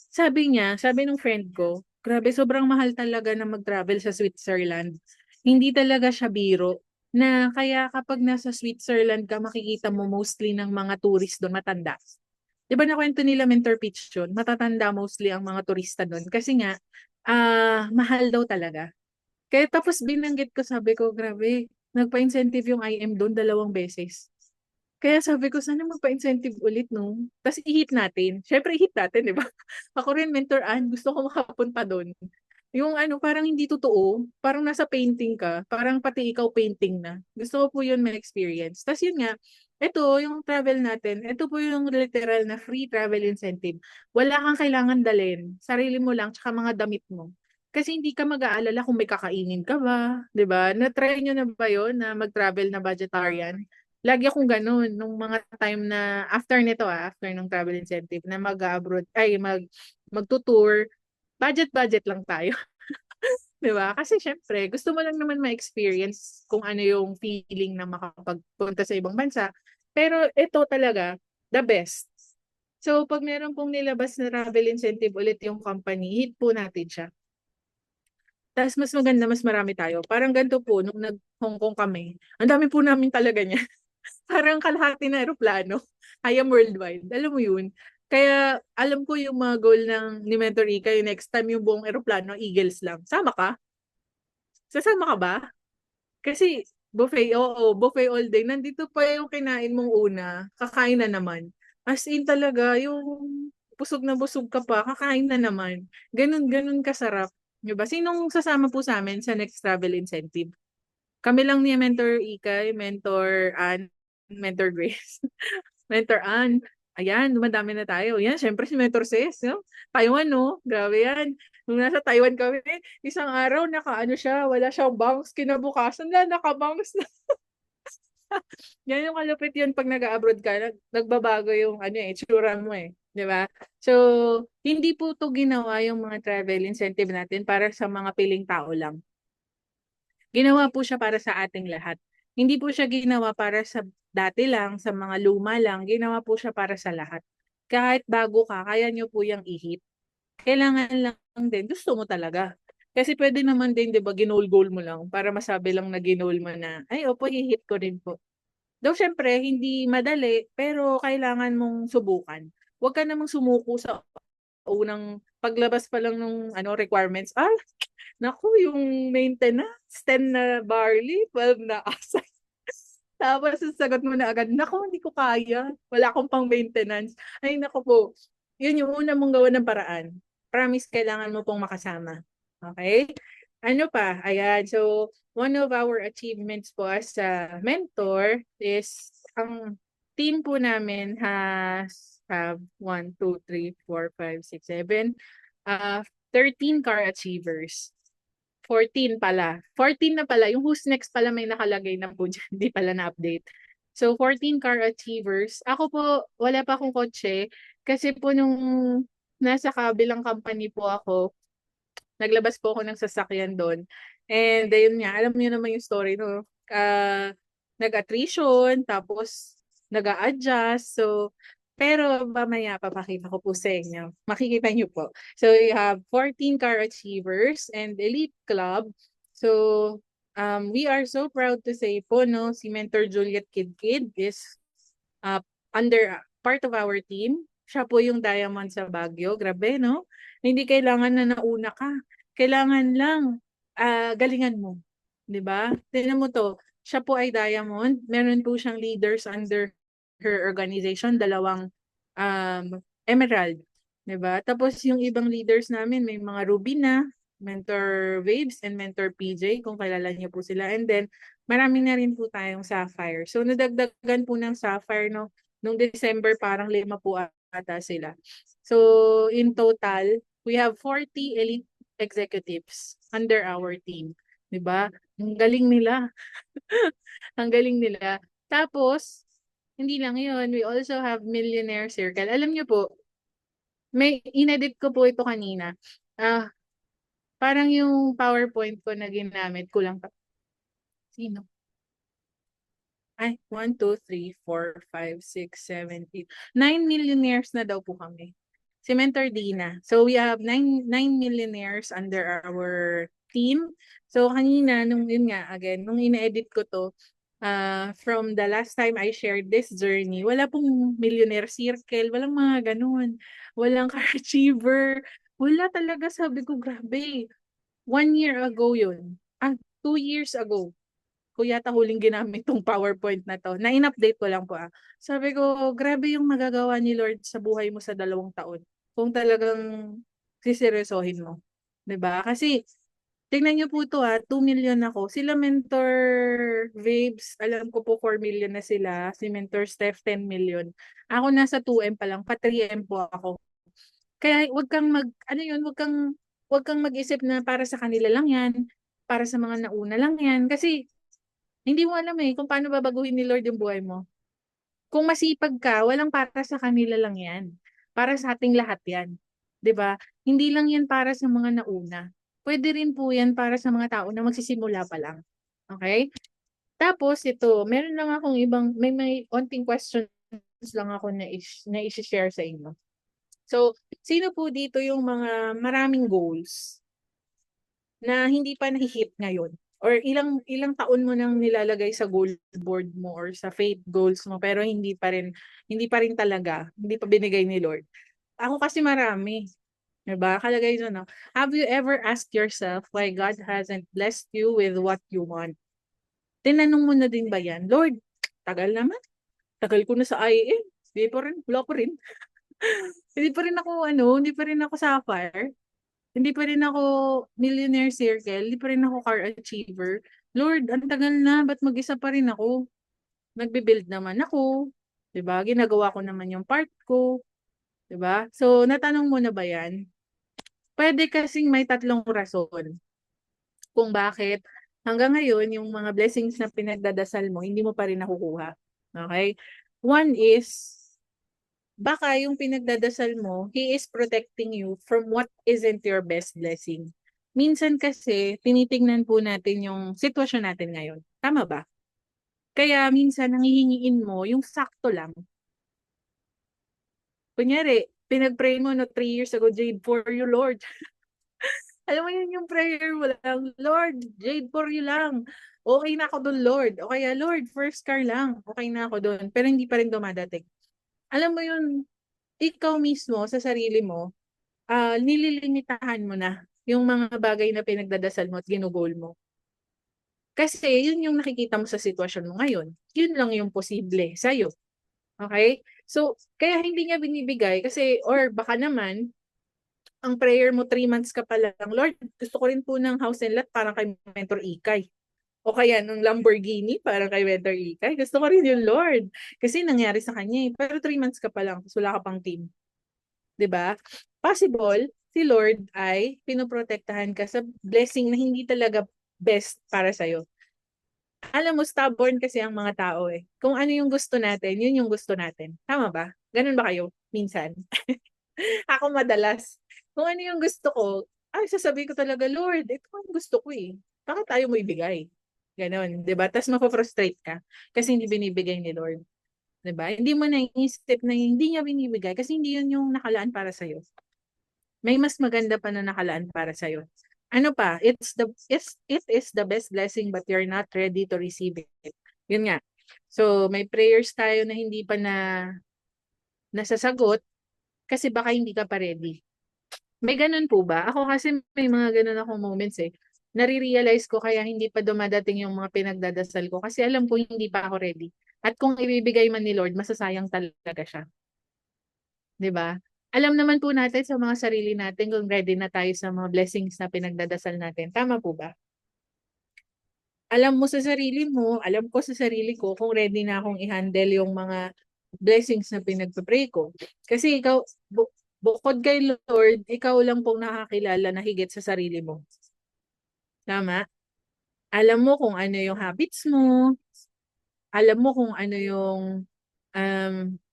Sabi ng friend ko, grabe, sobrang mahal talaga na mag-travel sa Switzerland. Hindi talaga siya biro. Na kaya kapag nasa Switzerland ka, makikita mo mostly ng mga tourist doon, matanda. Di ba nakwento nila Mentor Pitch yun? Matatanda mostly ang mga turista doon. Kasi nga, mahal daw talaga. Kaya tapos binanggit ko, sabi ko, grabe, nagpa-incentive yung IM doon 2 beses. Kaya sabi ko, sana magpa-incentive ulit, no? Tapos i-hit natin. Syempre, i-hit natin, di ba? Ako rin, Mentor Ann, gusto ko makapunta doon. Yung parang hindi totoo, parang nasa painting ka, parang pati ikaw painting na. Gusto ko po yun may experience. Tapos yun nga, ito, yung travel natin, ito po yung literal na free travel incentive. Wala kang kailangan dalhin. Sarili mo lang, tsaka mga damit mo. Kasi hindi ka mag-aalala kung may kakainin ka ba, 'di ba? Na-try nyo na ba 'yon na mag-travel na vegetarian? Lagi akong ganun nung mga time na after nito after ng travel incentive na mag-abroad ay magtutour, budget lang tayo. 'Di ba? Kasi syempre, gusto mo lang naman ma-experience kung ano yung feeling na makapagpunta sa ibang bansa. Pero ito talaga, the best. So, pag meron pong nilabas na travel incentive ulit yung company, hit po natin siya. Tapos mas maganda, mas marami tayo. Parang ganito po, nung nag-Hong Kong kami, ang dami po namin talaga niya. Parang kalahati na eroplano. I am worldwide. Alam mo yun? Kaya alam ko yung mga goal ni Mentor Ika, yung next time yung buong eroplano, Eagles lang. Sama ka? Sasama ka ba? Kasi buffet, oo, buffet all day. Nandito pa yung kinain mong una, kakain na naman. As in talaga, yung busog na busog ka pa, kakain na naman. Ganun kasarap. Diba? Sinong sasama po sa amin sa next travel incentive? Kami lang ni Mentor Ikay, Mentor Ann, Mentor Grace. Mentor Ann. Ayan, dumadami na tayo. Yan, syempre si Mentor Ses. No? Taiwan, no? Grabe yan. Nung nasa Taiwan kami, isang araw, nakaano siya, wala siyang bangs. Kinabukasan na, nakabangs na. Yan yung kalupit yun pag nag-abroad ka, nagbabago yung itsura mo eh. 'Di ba? So, hindi po to ginawa yung mga travel incentive natin para sa mga piling tao lang. Ginawa po siya para sa ating lahat. Hindi po siya ginawa para sa dati lang, sa mga luma lang, ginawa po siya para sa lahat. Kahit bago ka, kaya niyo po yung i-hit. Kailangan lang din, gusto mo talaga. Kasi pwede naman din, di ba, ginol-goal mo lang para masabi lang na ginol mo na, ay, opo, hihit ko rin po. Though, syempre, hindi madali, pero kailangan mong subukan. Huwag ka namang sumuko sa unang paglabas pa lang ng requirements. Ah, naku, yung maintenance, 10 na barley, 12 na asa. Tapos sasagot mo na agad, naku, hindi ko kaya. Wala akong pang maintenance. Ay, naku po. Yun yung una mong gawa ng paraan. Promise, kailangan mo pong makasama. Okay? Ano pa? Ayan. So, one of our achievements po as a mentor is ang team po namin has have 1, 2, 3, 4, 5, 6, 7, 13 car achievers. 14 pala. 14 na pala. Yung who's next pala may nakalagay na po dyan. Hindi pala na-update. So, 14 car achievers. Ako po, wala pa akong kotse. Kasi po nung nasa kabilang company po ako, naglabas po ako ng sasakyan doon. And ayun nga, alam niyo naman yung story, no? Nag-attrition, tapos nag-a-adjust. So, pero mamaya papakita ko po sa inyo. Makikita niyo po. So, you have 14 car achievers and elite club. So, we are so proud to say po, no, si Mentor Juliet Kidkid is uh, under part of our team. Siya po yung diamond sa Baguio. Grabe, no? Hindi kailangan na nauna ka. Kailangan lang galingan mo. 'Di ba? Tingnan mo to. Siya po ay diamond. Meron po siyang leaders under her organization, dalawang emerald. 'Di ba? Tapos yung ibang leaders namin, may mga ruby na, Mentor Waves and Mentor PJ, kung kilala niyo po sila. And then, marami na rin po tayong sapphire. So, nadagdagan po ng sapphire, no? Nung December, parang 5 po ata sila. So, in total, we have 40 elite executives under our team. 'Di ba? Ang galing nila. Ang galing nila. Tapos, hindi lang yun. We also have Millionaire Circle. Alam niyo po, may inedit ko po ito kanina. Ah, parang yung PowerPoint ko na ginamit ko lang. Sino? Ay, 1, 2, 3, 4, 5, 6, 7, 8. 9 millionaires na daw po kami. Si Mentor Dina. So we have nine millionaires under our team. So kanina, nung yun nga, again, nung ina-edit ko to, from the last time I shared this journey, wala pong millionaire circle, walang mga ganun. Walang car achiever. Wala talaga, sabi ko, grabe. 1 year ago yun. 2 years ago ko yata huling ginamit tong PowerPoint na to. Na in-update ko lang po. Sabi ko, grabe yung magagawa ni Lord sa buhay mo sa 2 taon. Kung talagang siseryosohin mo. 'Di ba? Kasi, tingnan niyo po to 2 million ako. Sila Mentor Vapes, alam ko po 4 million na sila. Si Mentor Steph, 10 million. Ako nasa 2M pa lang, pa 3M po ako. Kaya wag kang wag kang mag-isip na para sa kanila lang 'yan, para sa mga nauna lang 'yan kasi hindi mo alam kung paano babaguhin ni Lord yung buhay mo. Kung masipag ka, walang para sa kanila lang 'yan. Para sa ating lahat 'yan. 'Di ba? Hindi lang 'yan para sa mga nauna. Pwede rin po 'yan para sa mga tao na magsisimula pa lang. Okay? Tapos ito, meron lang akong may onting questions lang ako na i-share sa inyo. So, sino po dito yung mga maraming goals na hindi pa nahi-hit ngayon? Or ilang ilang taon mo nang nilalagay sa goal board mo or sa faith goals mo pero hindi pa rin talaga, hindi pa binigay ni Lord. Ako kasi marami, 'di ba? Kalagay doon, no? Have you ever asked yourself why God hasn't blessed you with what you want? Tinanong mo na din ba 'yan? Lord, tagal naman. Tagal ko na sa IAM. Hindi pa rin, wala pa rin. Hindi pa rin ako sapphire. Hindi pa rin ako millionaire circle, hindi pa rin ako car achiever. Lord, ang tagal na, ba't mag-isa pa rin ako? Nagbe-build naman ako, 'di ba? Ginagawa ko naman yung part ko, 'di ba? So, natanong mo na ba 'yan? Pwede kasing may tatlong rason kung bakit hanggang ngayon yung mga blessings na pinagdadasal mo, hindi mo pa rin nakukuha. Okay? One is baka yung pinagdadasal mo, He is protecting you from what isn't your best blessing. Minsan kasi, tinitingnan po natin yung sitwasyon natin ngayon. Tama ba? Kaya minsan nanghihingiin mo yung sakto lang. Kunyari, pinag-pray mo no 3 years ago, Jade, for you, Lord. Alam mo yun yung prayer mo lang, Lord, Jade, for you lang. Okay na ako doon, Lord. O kaya, Lord, first car lang. Okay na ako doon. Pero hindi pa rin dumadating. Alam mo yun, ikaw mismo sa sarili mo, nililimitahan mo na yung mga bagay na pinagdadasal mo at ginugol mo. Kasi yun yung nakikita mo sa sitwasyon mo ngayon. Yun lang yung posible sa'yo. Okay? So, kaya hindi niya binibigay kasi, or baka naman, ang prayer mo 3 months ka pa lang, Lord, gusto ko rin po ng house and lot parang kay Mentor Ikay. O kaya ng Lamborghini parang kay Mentor Ikay. Gusto ko rin yung Lord. Kasi nangyari sa kanya eh. Pero 3 months ka pa lang, tapos wala ka pang team. 'Di ba? Possible, si Lord ay pinoprotektahan ka sa blessing na hindi talaga best para sa'yo. Alam mo, stubborn kasi ang mga tao eh. Kung ano yung gusto natin, yun yung gusto natin. Tama ba? Ganun ba kayo? Minsan. Ako madalas. Kung ano yung gusto ko, ay sasabihin ko talaga, Lord, ito ang gusto ko eh. Bakit tayo mo ibigay? Ganon, 'di ba? Tapos mapofrustrate ka kasi hindi binibigay ni Lord. 'Di ba? Hindi mo naiisip na hindi niya binibigay kasi hindi yun yung nakalaan para sa iyo. May mas maganda pa na nakalaan para sa iyo. Ano pa? It is the best blessing but you're not ready to receive it. Yun nga. So, may prayers tayo na hindi pa nasasagot kasi baka hindi ka pa ready. May ganun po ba? Ako kasi may mga ganun akong moments eh. Nare-realize ko kaya hindi pa dumadating yung mga pinagdadasal ko kasi alam ko hindi pa ako ready. At kung ibibigay man ni Lord, masasayang talaga siya. 'Di ba? Alam naman po natin sa mga sarili natin kung ready na tayo sa mga blessings na pinagdadasal natin. Tama po ba? Alam mo sa sarili mo, alam ko sa sarili ko kung ready na akong i-handle yung mga blessings na pinagpe-pray ko. Kasi ikaw, bukod kay Lord, ikaw lang pong nakakilala na higit sa sarili mo. Tama? Alam mo kung ano yung habits mo, alam mo kung ano yung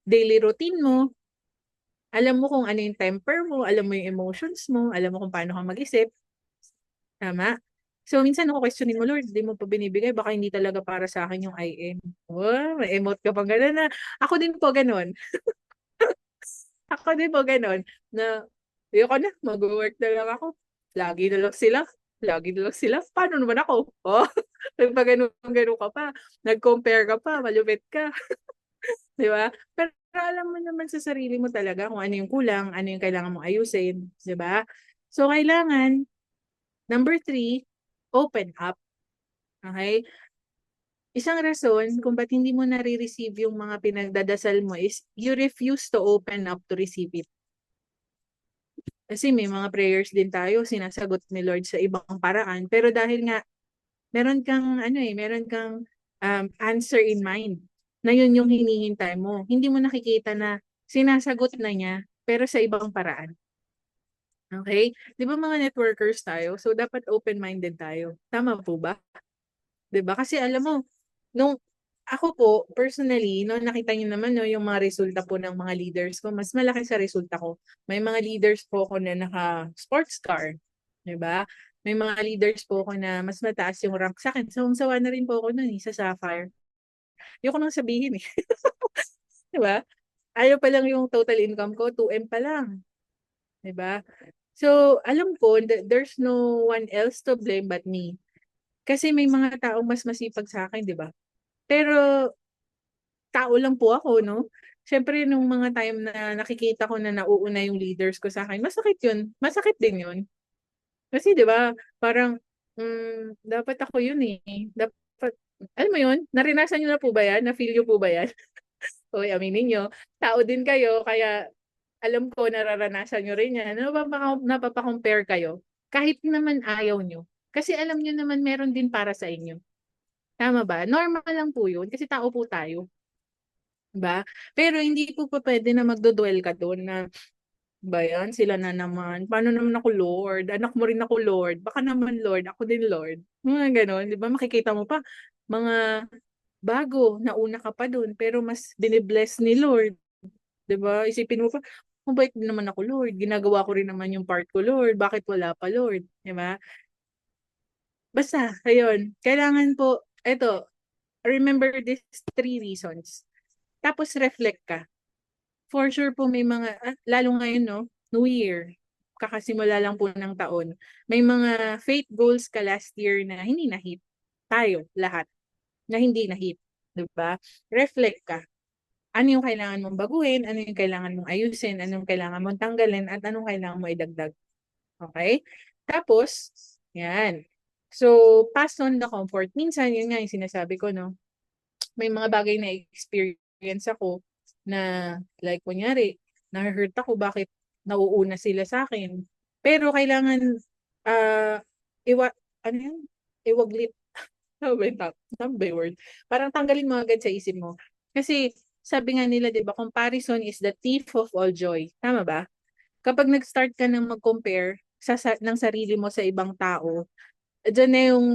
daily routine mo, alam mo kung ano yung temper mo, alam mo yung emotions mo, alam mo kung paano ka mag-isip. Tama? So, minsan ako questionin mo, Lord, di mo pa binibigay, baka hindi talaga para sa akin yung IM. Oh, may emote ka pang gano'n na. Ako din po gano'n. Ako din po gano'n. Na, ayoko na, mag-work na lang ako. Lagi na lang sila. Lagi na lang sila. Paano naman ako? Oh, pag ganun ka pa. Nag-compare ka pa, malupit ka. Di ba? Pero alam mo naman sa sarili mo talaga kung ano yung kulang, ano yung kailangan mong ayusin. Di ba? So, kailangan, number 3, open up. Okay? Isang rason kung ba't hindi mo nare-receive yung mga pinagdadasal mo is you refuse to open up to receive it. Kasi may mga prayers din tayo, sinasagot ni Lord sa ibang paraan. Pero dahil nga, meron kang answer in mind na yun yung hinihintay mo. Hindi mo nakikita na sinasagot na niya, pero sa ibang paraan. Okay? Di ba mga networkers tayo? So, dapat open-minded tayo. Tama po ba? 'Di ba? Kasi alam mo, nung ako po, personally, no, nakita niyo naman no, yung mga resulta po ng mga leaders ko, mas malaki sa resulta ko. May mga leaders po ako na naka-sports car, 'di ba? May mga leaders po ako na mas mataas yung rank sa akin. Sawang-sawa na rin po ako nun sa Sapphire. Ayoko nang sabihin eh. 'Di ba? Ayaw pa lang yung total income ko, 2M pa lang. 'Di ba? So, alam ko, there's no one else to blame but me. Kasi may mga taong mas masipag sa akin, 'di ba? Pero tao lang po ako, no? Siyempre, nung mga time na nakikita ko na nauuna yung leaders ko sa akin, masakit yun. Masakit din yun. Kasi, di ba, parang, dapat ako yun eh. Dapat, alam mo yun, narinasan nyo na po ba yan? Na-feel nyo po ba yan? Uy, aminin nyo. Tao din kayo, kaya alam ko, nararanasan nyo rin yan. Napapa-compare kayo. Kahit naman ayaw nyo. Kasi alam nyo naman meron din para sa inyo. Tama ba? Normal lang po yun kasi tao po tayo. Ba? Pero hindi po pa pwede na magdo-dwell ka doon na ba yan, sila na naman. Paano naman ako, Lord? Anak mo rin ako, Lord. Baka naman, Lord. Ako din, Lord. Mga ganon. Di ba? Makikita mo pa, mga bago, nauna ka pa doon, pero mas binibless ni Lord. Di ba? Isipin mo pa, mabait din naman ako, Lord. Ginagawa ko rin naman yung part ko, Lord. Bakit wala pa, Lord? Di ba? Basta, ayun. Kailangan po, eto, remember these 3 reasons. Tapos reflect ka. For sure po may mga, lalo ngayon, no? New Year. Kakasimula lang po ng taon. May mga faith goals ka last year na hindi na-hit. Tayo, lahat, na hindi na-hit. Diba? Reflect ka. Ano yung kailangan mong baguhin, ano yung kailangan mong ayusin, ano yung kailangan mong tanggalin, at anong kailangan mo idagdag. Okay? Tapos, yan. So, pass on the comfort. Minsan, yun nga yung sinasabi ko, no? May mga bagay na experience ako na, like, kunyari, na-hurt ako, bakit nauuna sila sa akin. Pero kailangan, uh, ano yun? Iwaglit. Ano ba yung ano ba yung word? Parang tanggalin mo agad sa isip mo. Kasi, sabi nga nila, di ba, comparison is the thief of all joy. Tama ba? Kapag nag-start ka ng mag-compare ng sarili mo sa ibang tao, dyan na yung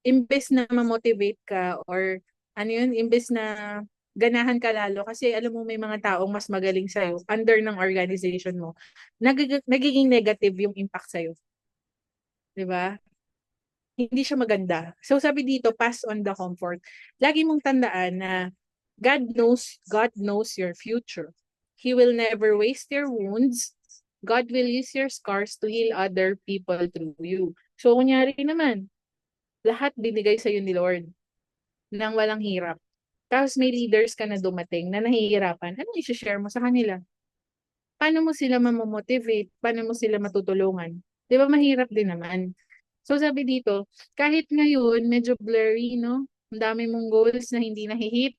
imbes na ma-motivate ka or ano yun, imbes na ganahan ka lalo kasi alam mo may mga taong mas magaling sa'yo under ng organization mo, nagiging negative yung impact sa'yo. Di ba? Hindi siya maganda. So sabi dito, pass on the comfort. Lagi mong tandaan na God knows your future. He will never waste your wounds. God will use your scars to heal other people through you. So kunyari naman, lahat binigay sa'yo ni Lord nang walang hirap. Tapos may leaders ka na dumating na nahihirapan. Ano i-share mo sa kanila? Paano mo sila mamomotivate? Paano mo sila matutulungan? Di ba mahirap din naman? So sabi dito, kahit ngayon medyo blurry, no? Ang dami mong goals na hindi nahihit.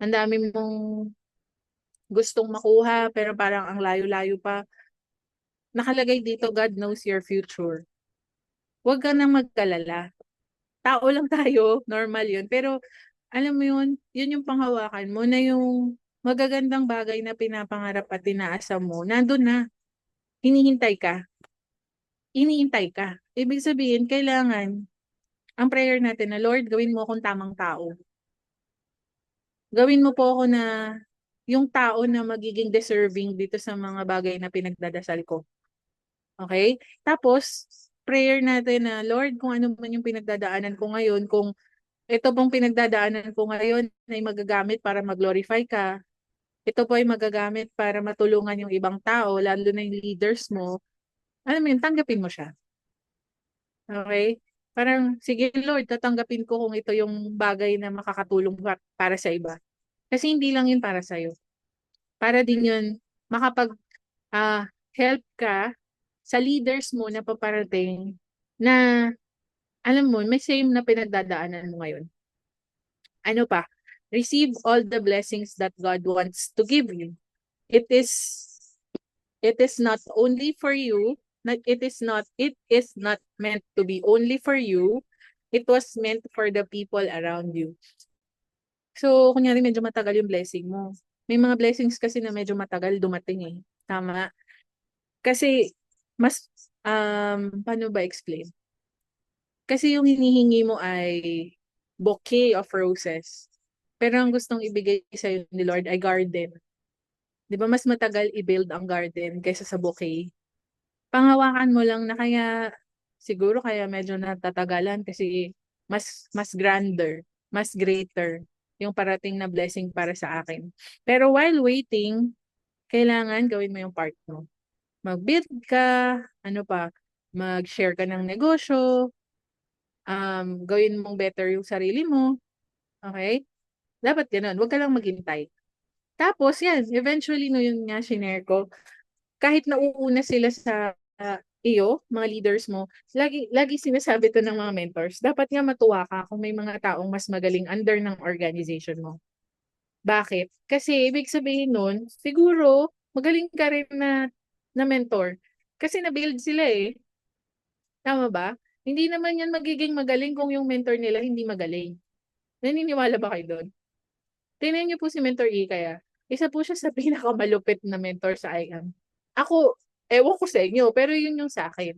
Ang dami mong gustong makuha pero parang ang layo-layo pa. Nakalagay dito, God knows your future. Huwag ka nang magkalala. Tao lang tayo, normal yun. Pero alam mo yun, yun yung panghawakan mo na yung magagandang bagay na pinapangarap at tinaasa mo, nandun na, hinihintay ka, iniintay ka. Ibig sabihin, kailangan, ang prayer natin na, Lord, gawin mo akong tamang tao. Gawin mo po ako na yung tao na magiging deserving dito sa mga bagay na pinagdadasal ko. Okay? Tapos, prayer natin na, Lord, kung ano man yung pinagdadaanan ko ngayon, kung ito pong pinagdadaanan ko ngayon ay magagamit para mag-glorify ka, ito po ay magagamit para matulungan yung ibang tao, lalo na yung leaders mo, alam mo yun, tanggapin mo siya. Okay? Parang, sige Lord, tatanggapin ko kung ito yung bagay na makakatulong para sa iba. Kasi hindi lang yun para sa'yo. Para din yun, makapag ah help ka sa leaders mo na paparating na, alam mo, may same na pinagdadaanan mo ngayon. Ano pa? Receive all the blessings that God wants to give you. It is it is not only for you, it is not meant to be only for you. It was meant for the people around you. So, kunyari medyo matagal yung blessing mo. May mga blessings kasi na medyo matagal dumating eh. Tama. Kasi mas paano ba explain? Kasi yung hinihingi mo ay bouquet of roses. Pero ang gustong ibigay sa'yo ni Lord ay garden. Di ba mas matagal i-build ang garden kaysa sa bouquet? Panghawakan mo lang na kaya siguro kaya medyo natatagalan kasi mas grander, mas greater yung parating na blessing para sa akin. Pero while waiting, kailangan gawin mo yung part mo. Mag-build ka, ano pa, mag-share ka ng negosyo, gawin mong better yung sarili mo. Okay? Dapat ganun. Huwag ka lang maghintay. Tapos, yan, eventually, no, yun nga, shinare ko, kahit nauuna sila sa iyo, mga leaders mo, lagi sinasabi to ng mga mentors, dapat nga matuwa ka kung may mga taong mas magaling under ng organization mo. Bakit? Kasi ibig sabihin nun, siguro, magaling ka rin na mentor. Kasi na-build sila eh. Tama ba? Hindi naman yan magiging magaling kung yung mentor nila hindi magaling. Naniniwala ba kayo doon? Tingnan niyo po si Mentor E kaya. Isa po siya sa pinakamalupit na mentor sa IAM. Ako, ewan ko sa inyo, pero yun yung sa akin.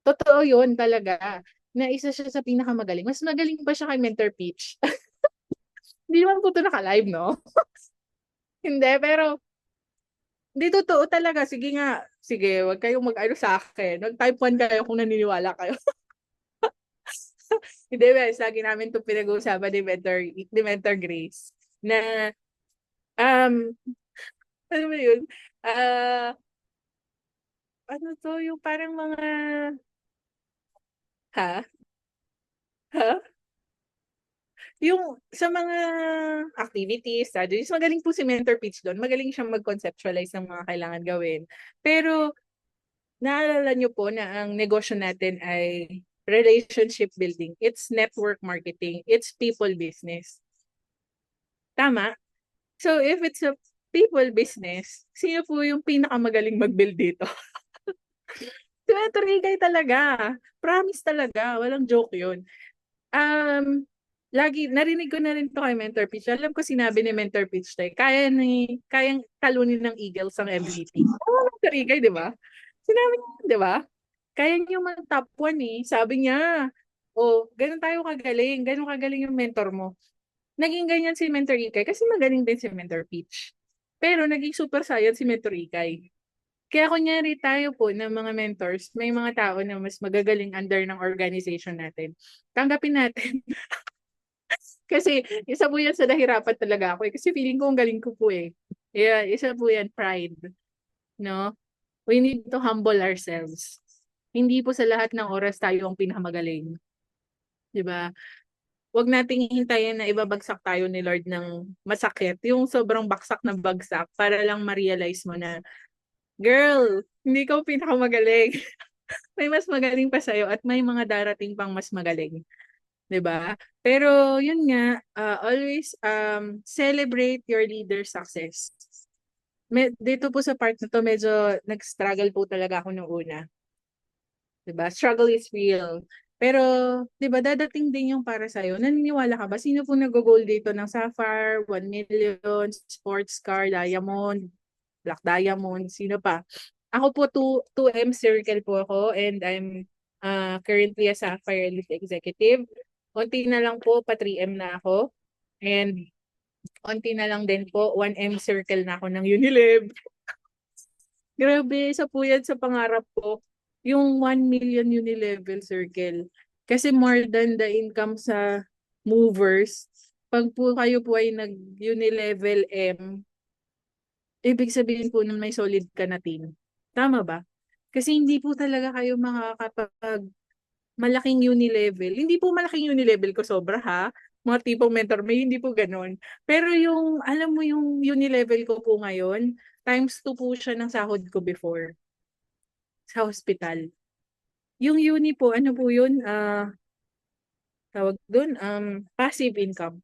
Totoo yun talaga. Na isa siya sa pinakamagaling. Mas magaling pa siya kay Mentor Peach. Hindi naman po ito naka-live, no? Hindi, pero hindi totoo talaga. Sige nga. Sige, wag kayong mag-ano sa akin. Mag-type 1 kayo kung naniniwala kayo. Hindi, guys, lagi namin itong pinag-uusapan ni Mentor Grace na, um, ano ba yun? Ah, ano to, yung parang mga, ha? Ha? Yung sa mga activities, studies, magaling po si Mentor Pitch doon. Magaling siyang mag-conceptualize ng mga kailangan gawin. Pero naalala niyo po na ang negosyo natin ay relationship building. It's network marketing. It's people business. Tama? So if it's a people business, sino po yung pinakamagaling mag-build dito? Si Mentor Higay talaga. Promise talaga. Walang joke yun. Um, lagi narinig ko na rin 'to kay Mentor Pitch. Alam ko sinabi ni Mentor Pitch kayang talunin ng Eagles ang MVP. Oo, Mentor Higay, 'di ba? Sinabi niya, 'di ba? Kaya niyo man top 1 eh. Sabi niya, oh, ganun tayo kagaling. Ganun kagaling yung mentor mo. Naging ganyan si Mentor Higay kasi magaling din si Mentor Pitch. Pero naging super saiyan si Mentor Higay. Kaya kunyari tayo po ng mga mentors, may mga tao na mas magagaling under ng organization natin. Tanggapin natin. Kasi isa po yan sa nahirapan talaga ako eh. Kasi feeling ko ang galing ko po eh. Yeah, isa po yan, pride. No? We need to humble ourselves. Hindi po sa lahat ng oras tayo ang pinakamagaling. 'Di ba? Huwag nating hintayin na ibabagsak tayo ni Lord ng masakit. Yung sobrang baksak na bagsak para lang ma-realize mo na, girl, hindi ka pinakamagaling. May mas magaling pa sa'yo at may mga darating pang mas magaling. 'Di ba? Pero yun nga, always celebrate your leader's success. Dito po sa part na to, medyo nag-struggle po talaga ako nung una. 'Di ba? Struggle is real. Pero 'di ba dadating din yung para sa naniniwala ka ba? Sino po nag-goal dito ng Sapphire, 1 million, sports car, diamond, black diamond, sino pa? Ako po 2M circle po ako and I'm currently a Sapphire Elite Executive. Konti na lang po, pa 3M na ako. And konti na lang din po, 1M circle na ako ng Unilev. Grabe, isa po yan sa pangarap ko. Yung 1 million Unilevel circle. Kasi more than the income sa movers, pag po kayo po ay nag-Unilevel M, ibig sabihin po nun may solid ka na team. Tama ba? Kasi hindi po talaga kayo makakapag malaking Unilevel. Hindi po malaking Unilevel ko sobra ha. Mga tipong mentor may hindi po ganun. Pero yung, alam mo yung Unilevel ko po ngayon, times 2 po siya ng sahod ko before sa hospital. Yung uni po, ano po yun? Tawag doon, passive income.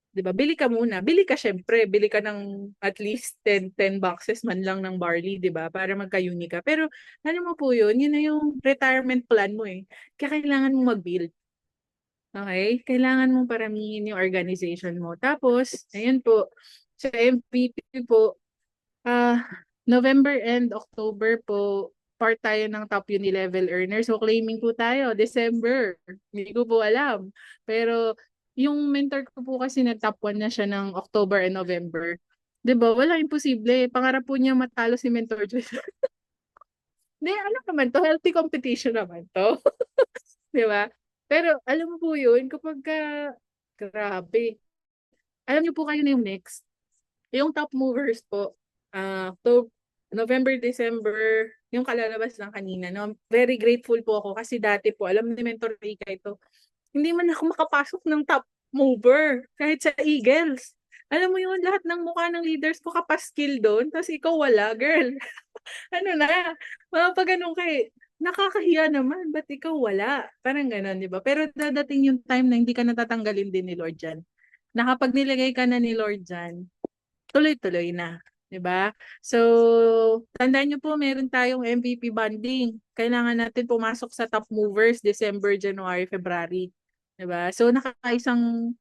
'Di ba? Bili ka muna. Bili ka syempre, bili ka ng at least 10 boxes man lang ng barley, 'di ba? Para magka-uni ka. Pero ano mo po 'yun, yun na yung retirement plan mo eh. Kaya kailangan mo mag-build. Okay? Kailangan mong paramihin yung organization mo. Tapos, ayun po, sa MVP po, ah, November and October po, part tayo ng top uni-level earners. So, claiming po tayo, December. Hindi ko po alam. Pero, yung mentor ko po kasi na top 1 na siya ng October and November. 'Di ba? Wala, imposible. Pangarap po niya matalo si Mentor Joy. Hindi, ano naman to? Healthy competition naman to. 'Di ba? Pero, alam mo po yun, kapag grabe. Alam niyo po kayo na yung next. Yung top movers po, to November, December, yung kalalabas lang kanina, no? Very grateful po ako kasi dati po, alam ni Mentor Rika ito, hindi man ako makapasok ng top mover kahit sa Eagles. Alam mo yun, lahat ng mukha ng leaders ko kapaskil doon, tapos ikaw wala, girl. Ano na, mga pag ganun kay, nakakahiya naman, ba't ikaw wala? Parang ganun, di ba? Pero dadating yung time na hindi ka natatanggalin din ni Lord dyan. Na kapag nilagay ka na ni Lord dyan, tuloy-tuloy na. 'Di ba? So, tandaan niyo po, meron tayong MVP bonding. Kailangan natin pumasok sa top movers December, January, February. 'Di ba? So, nakaisang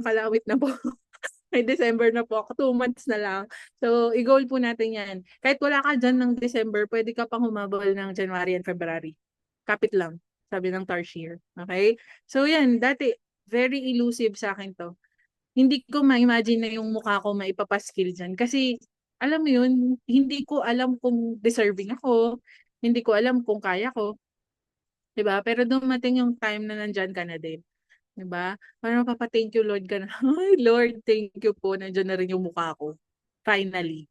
kalawit na po. May December na po ako. 2 months na lang. So, i-goal po natin yan. Kahit wala ka dyan ng December, pwede ka pang humabol ng January and February. Kapit lang, sabi ng Tarsier. Okay? So, yan. Dati, very elusive sa akin to. Hindi ko ma-imagine na yung mukha ko maipapaskill dyan. Kasi, alam mo yun, hindi ko alam kung deserving ako. Hindi ko alam kung kaya ko. 'di ba? Pero dumating yung time na nandiyan ka na din, 'di ba? Parang mapapa-thank you Lord ka na, "Ay Lord, thank you po nandiyan na rin yung mukha ko, finally."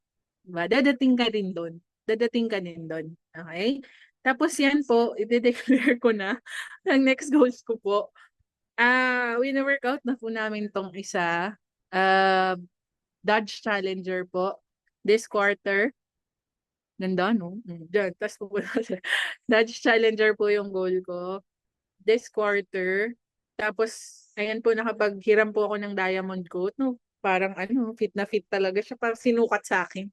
'Di ba? Dadating ka din dun, okey? Tapos yan po, ide-declare ko na ang next goals ko po. Wino-workout na po namin 'tong isa, ah, Dodge Challenger po this quarter. Ganda 'no? Diyan ta's pupunta siya. Dodge Challenger po yung goal ko this quarter. Tapos ayan po nakapaghiram po ako ng diamond coat 'no, parang ano fit na fit talaga siya, parang sinukat sa'kin,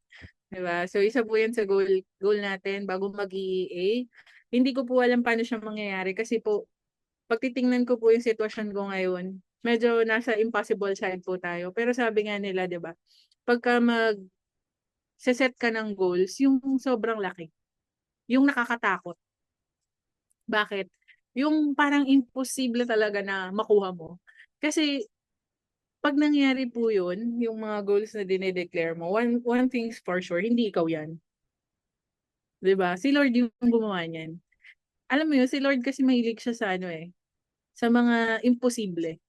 'di ba? So isa po 'yan sa goal goal natin bago mag-EEA. Hindi ko po alam paano siya mangyayari kasi po 'pag titingnan ko po yung sitwasyon ko ngayon, medyo nasa impossible side po tayo. Pero sabi nga nila 'di ba, pagka magse-set ka ng goals, yung sobrang laki, yung nakakatakot. Bakit? Yung parang imposible talaga na makuha mo. Kasi 'pag nangyari po yun, yung mga goals na dine-declare mo, one thing's for sure, hindi ikaw yan, 'di ba? Si Lord yung gumawa niyan. Alam mo yun, si Lord kasi mahilig siya sa ano, eh, sa mga imposible.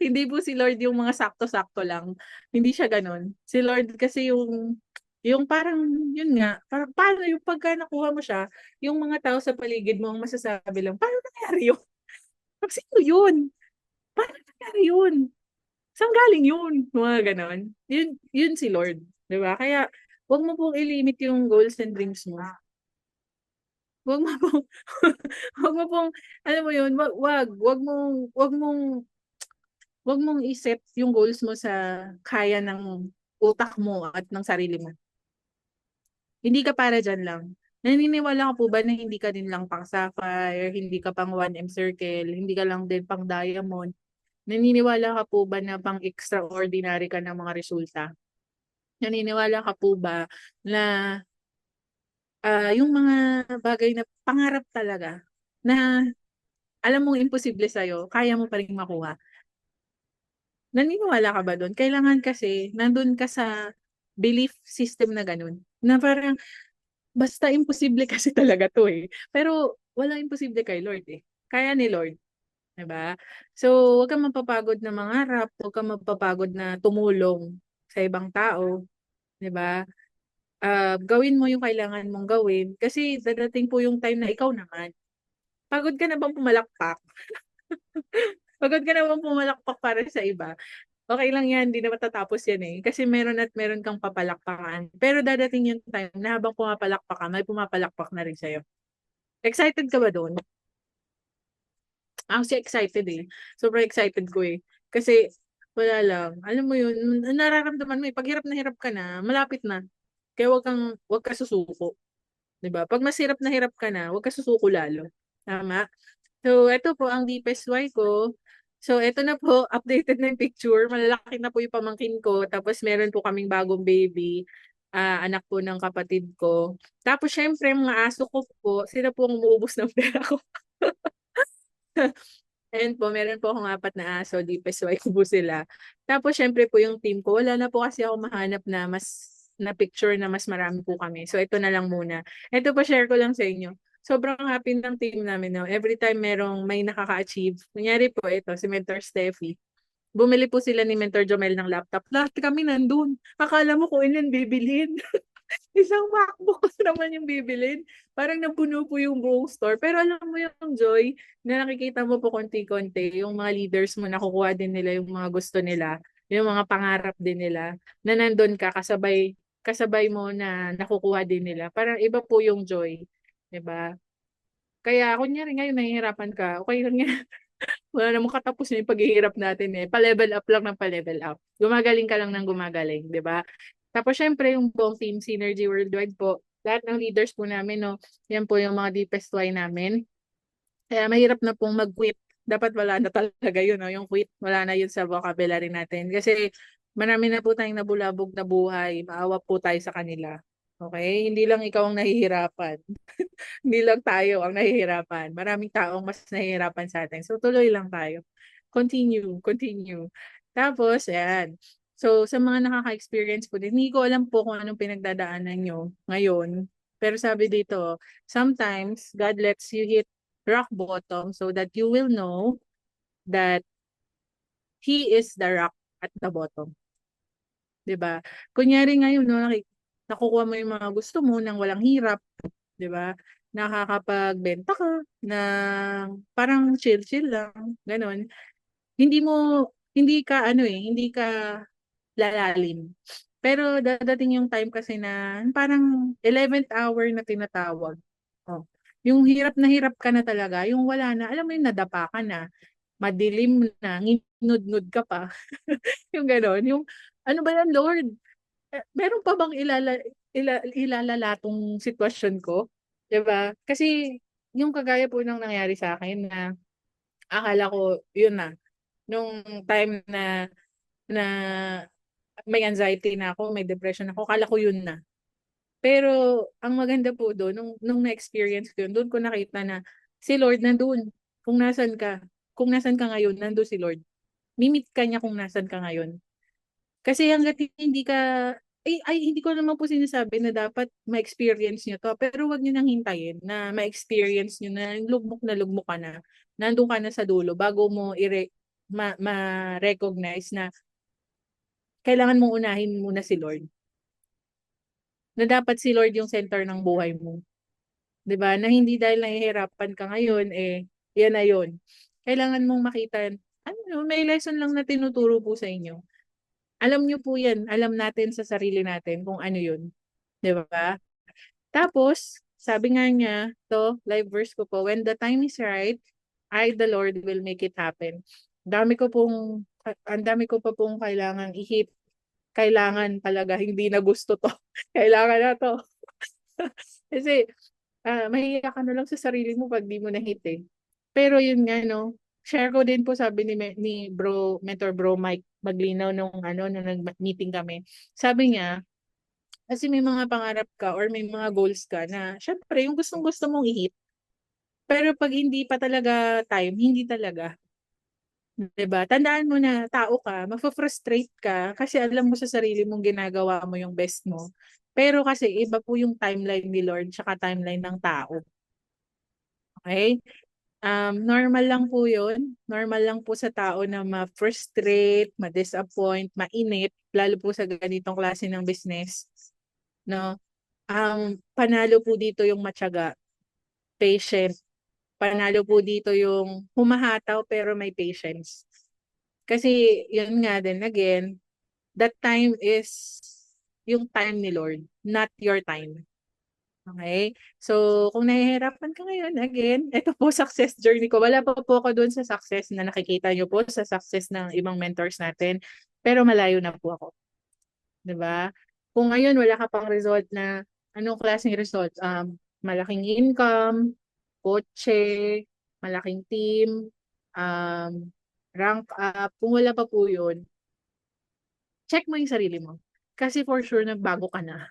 Hindi po si Lord yung mga sakto-sakto lang, hindi siya gano'n. Si Lord kasi yung parang yun nga, parang paano yung pagka nakuha mo siya, yung mga tao sa paligid mo ang masasabi lang, "Paano nangyari yun? Sino yun? Paano nangyari yun? Saan galing yun?" Mga gano'n. Yun si Lord, 'di ba? Kaya 'wag mo pong i-limit yung goals and dreams mo. 'Wag mo pong 'wag mo pong alam mo yun, 'wag mong i-set yung goals mo sa kaya ng utak mo at ng sarili mo. Hindi ka para diyan lang. Naniniwala ka po ba na hindi ka din lang pang sapphire, hindi ka pang 1M circle, hindi ka lang din pang diamond? Naniniwala ka po ba na pang extraordinary ka ng mga resulta? Naniniwala ka po ba na, yung mga bagay na pangarap talaga na alam mong imposible sa'yo, kaya mo pa ring makuha? Naniniwala ka ba dun? Kailangan kasi nandun ka sa belief system na gano'n, na parang basta imposible kasi talaga 'to, eh. Pero walang imposible kay Lord, eh. Kaya ni Lord, 'di ba? So, huwag kang mapapagod na mangarap, huwag kang mapapagod na tumulong sa ibang tao, 'di ba? Gawin mo yung kailangan mong gawin kasi dadating po yung time na ikaw naman. Pagod ka na bang pumalakpak? Pagod ka na bang pumalakpak para sa iba? Okey lang 'yan, 'di na matatapos 'yan, eh, kasi meron at meron kang papalakpakan. Pero dadating yung time na habang pumapalakpak ka, may pumapalakpak na rin sa'yo. Excited ka ba dun? Ako kasi excited, eh. Sobrang excited ko, eh. Kasi wala lang, alam mo yun, nararamdaman mo, eh, 'pag hirap na hirap ka na, malapit na. Kaya wag ka susuko, 'di ba? 'Pag mas hirap ka na, wag ka susuko lalo, tama? So, eto po ang deepest why ko. So, eto na po, updated na yung picture. Malalaki na po yung pamangkin ko. Tapos, meron po kaming bagong baby. Anak po ng kapatid ko. Tapos, syempre, mga aso ko po, sila po ang umuubos ng pera ko. Ayan po, meron po akong 4 na aso, deepest why ko po sila. Tapos, syempre po yung team ko, wala na po kasi ako mahanap na na picture na mas marami po kami. So, ito na lang muna. Ito po, share ko lang sa inyo. Sobrang happy ng team namin, no? Every time may nakaka-achieve. Kunyari po ito, si Mentor Steffi. Bumili po sila ni Mentor Jomel ng laptop. Lahat kami nandun. Akala mo kung ilan bibilhin. Isang MacBook naman yung bibilhin. Parang napuno po yung buong store. Pero alam mo yung joy na nakikita mo po konti-konti, yung mga leaders mo nakukuha din nila yung mga gusto nila, yung mga pangarap din nila, na nandun ka kasabay kasabay mo na nakukuha din nila. Parang iba po yung joy, 'di ba? Kaya kunyari ngayon nahihirapan ka, okey lang yan. Wala namang katapusan yung paghihirap natin, eh, pa-level up lang ng pa-level up. Gumagaling ka lang ng gumagaling, 'di ba? Tapos siyempre yung buong team Synergy Worldwide po, lahat ng leaders po namin 'no, yan po yung mga deepest why namin. Kaya mahirap na pong mag-quit. Dapat wala na talaga yun 'no, yung quit wala na yun sa vocabulary natin. Kasi marami na po tayong nabulabog na buhay, maawa po tayo sa kanila, okey? Hindi lang ikaw ang nahihirapan. Hindi lang tayo ang nahihirapan, maraming taong mas nahihirapan sa'tin. So, tuloy lang tayo. Continue, continue. Tapos ayan, so sa mga nakaka-experience po din, hindi ko alam po kung anong pinagdadaanan niyo ngayon, pero sabi dito, sometimes God lets you hit rock bottom so that you will know that He is the rock at the bottom. 'Di ba? Kunyari ngayon, no, nakukuha mo yung mga gusto mo nang walang hirap, 'di ba? Nakakapagbenta ka ng parang chill-chill lang, gano'n. Hindi ka lalalim. Pero dadating yung time kasi na parang 11th hour na tinatawag. Oh. Yung hirap na hirap ka na talaga, yung wala na, alam mo yung nadapa ka na, madilim na, nginudngud ka pa. Yung gano'n, yung ano ba yan Lord? Meron pa bang ilalala tong sitwasyon ko? 'Di ba? Kasi yung kagaya po ng nangyari sa akin na akala ko yun na, nung time na na may anxiety na ako, may depression ako, akala ko yun na. Pero ang maganda po dun nung na-experience ko yun, dun ko nakita na si Lord nandun. Kung nasaan ka, kung nasaan ka ngayon, nandun si Lord. Mi-meet ka niya kung nasaan ka ngayon. Kasi hangga't hindi ka hindi ko naman po sinasabi na dapat ma-experience niyo 'to, pero wag niyo nang hintayin na ma-experience niyo na lugmok ka na, nandun ka na sa dulo bago mo ma-recognize na kailangan mong unahin muna si Lord. Na dapat si Lord yung center ng buhay mo, 'di ba? Na hindi dahil nahihirapan ka ngayon, yan na yun. Kailangan mong makita, ano, may lesson lang na tinuturo po sa inyo. Alam niyo po yan, alam natin sa sarili natin kung ano yun, 'di ba? Tapos, sabi nga niya, live verse ko po, when the time is right, I, the Lord, will make it happen. Ang dami ko pa pong kailangan i-hit. Kailangan talaga, hindi na gusto to. Kailangan na to. Kasi, mahiya ka na lang sa sarili mo pag di mo na-hit eh. Pero yun nga, no, share ko din po, sabi ni mentor bro Mike Maglinaw nung nag-meeting kami. Sabi niya, kasi may mga pangarap ka or may mga goals ka na syempre yung gustong-gusto mong i-hit. Pero pag hindi pa talaga time, hindi talaga. 'Di ba? Tandaan mo na tao ka, mafo-frustrate ka kasi alam mo sa sarili mong ginagawa mo yung best mo. Pero kasi iba po yung timeline ni Lord tsaka timeline ng tao. Okay? Normal lang po yun. Normal lang po sa tao na ma-frustrate, ma-disappoint, mainit, lalo po sa ganitong klase ng business. No? Panalo po dito yung matyaga, patient. Panalo po dito yung humahataw pero may patience. Kasi yun nga din again, that time is yung time ni Lord, not your time. Okay? So, kung nahihirapan ka ngayon, again, ito po success journey ko. Wala pa po ako dun sa success na nakikita nyo po sa success ng ibang mentors natin. Pero malayo na po ako. 'Di ba? Kung ngayon wala ka pang result na anong klaseng result? Malaking income, kotse, malaking team, rank up. Kung wala pa po yun, check mo yung sarili mo. Kasi for sure nagbago ka na.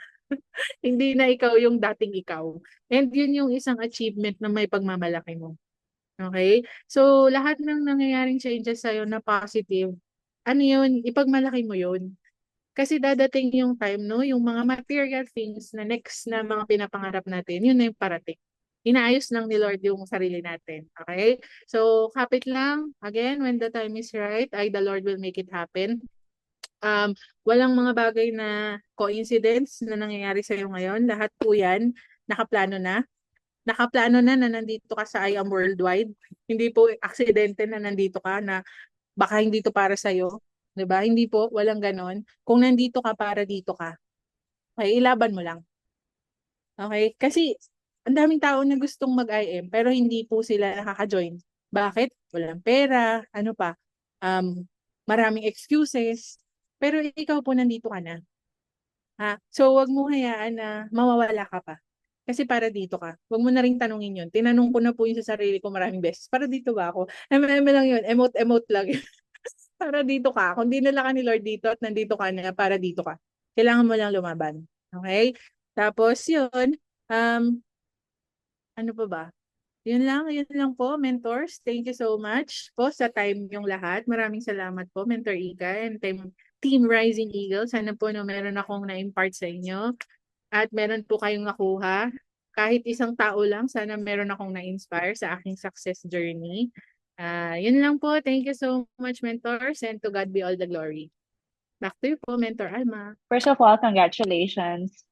Hindi na ikaw yung dating ikaw. And yun yung isang achievement na may pagmamalaki mo. Okay? So, lahat ng nangyayaring changes sa'yo na positive, ano yun, ipagmalaki mo yun. Kasi dadating yung time, no, yung mga material things na next na mga pinapangarap natin, yun na yung parating. Inaayos lang ni Lord yung sarili natin. Okay? So, kapit lang. Again, when the time is right, the Lord will make it happen. Walang mga bagay na coincidence na nangyayari sa'yo ngayon. Lahat po yan, nakaplano na. Nakaplano na nandito ka sa I Am Worldwide. Hindi po aksidente na nandito ka na baka hindi to para sa'yo. 'Di ba? Hindi po, walang ganon. Kung nandito ka, para dito ka. Okay, ilaban mo lang. Okay? Kasi ang daming tao na gustong mag-IM pero hindi po sila nakaka-join. Bakit? Walang pera, ano pa? Um, Maraming excuses. Pero ikaw po nandito ka na. Ha? So, wag mo hayaan na mawawala ka pa. Kasi para dito ka. Wag mo na ring tanungin yun. Tinanong ko na po yun sa sarili ko maraming beses. Para dito ba ako? Lang yun. Emote lang yun. Para dito ka. Kung dinala ka ni Lord dito at nandito ka na, para dito ka. Kailangan mo lang lumaban. Okay? Tapos yun, ano pa ba? Yun lang po, mentors. Thank you so much po sa time yung lahat. Maraming salamat po, Mentor Ika and Team Rising Eagle. Sana po no, meron akong na-impart sa inyo at meron po kayong nakuha. kahit isang tao lang, sana meron akong na-inspire sa aking success journey. Yun lang po. Thank you so much, mentors, and to God be all the glory. Back to you po, Mentor Alma. First of all, congratulations.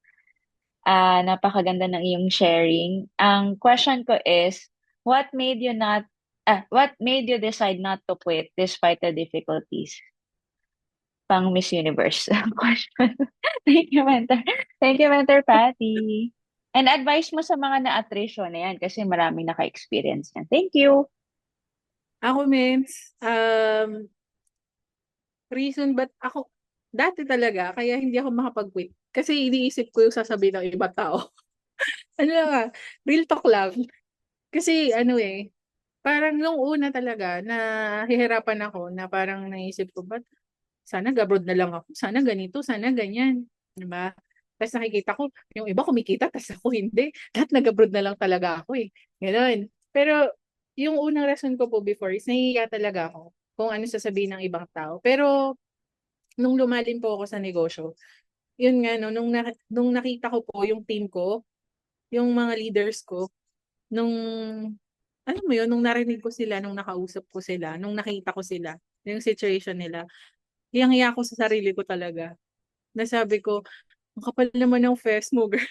Napakaganda ng iyong sharing. Ang question ko is, what made you decide not to quit despite the difficulties? Pang Miss Universe question. Thank you, Mentor. Thank you, Mentor Patty. And advice mo sa mga na-attrition na yan kasi maraming naka-experience yan. Thank you. Ako, Mens, reason ba't ako, dati talaga, kaya hindi ako makapag-quit. Kasi iniisip ko yung sasabihin ng ibang tao. Ano lang real talk lang. Kasi ano parang nung una talaga, nahihirapan ako na parang naisip ko, ba't sana gabroad na lang ako, sana ganito, sana ganyan. Diba? Tapos nakikita ko, yung iba kumikita, tapos ako hindi. Lahat nag-abroad na lang talaga ako Ganon. Pero yung unang rason ko po before is nahihiya talaga ako kung ano sasabihin ng ibang tao. Pero nung lumalim po ako sa negosyo, yun nga, no, nung nakita ko po yung team ko, yung mga leaders ko, nung, alam mo yun, nung narinig ko sila, nung nakausap ko sila, nung nakita ko sila, yung situation nila, hiyang-hiya ako sa sarili ko talaga. Nasabi ko, ang kapal naman ng fest mo, girl,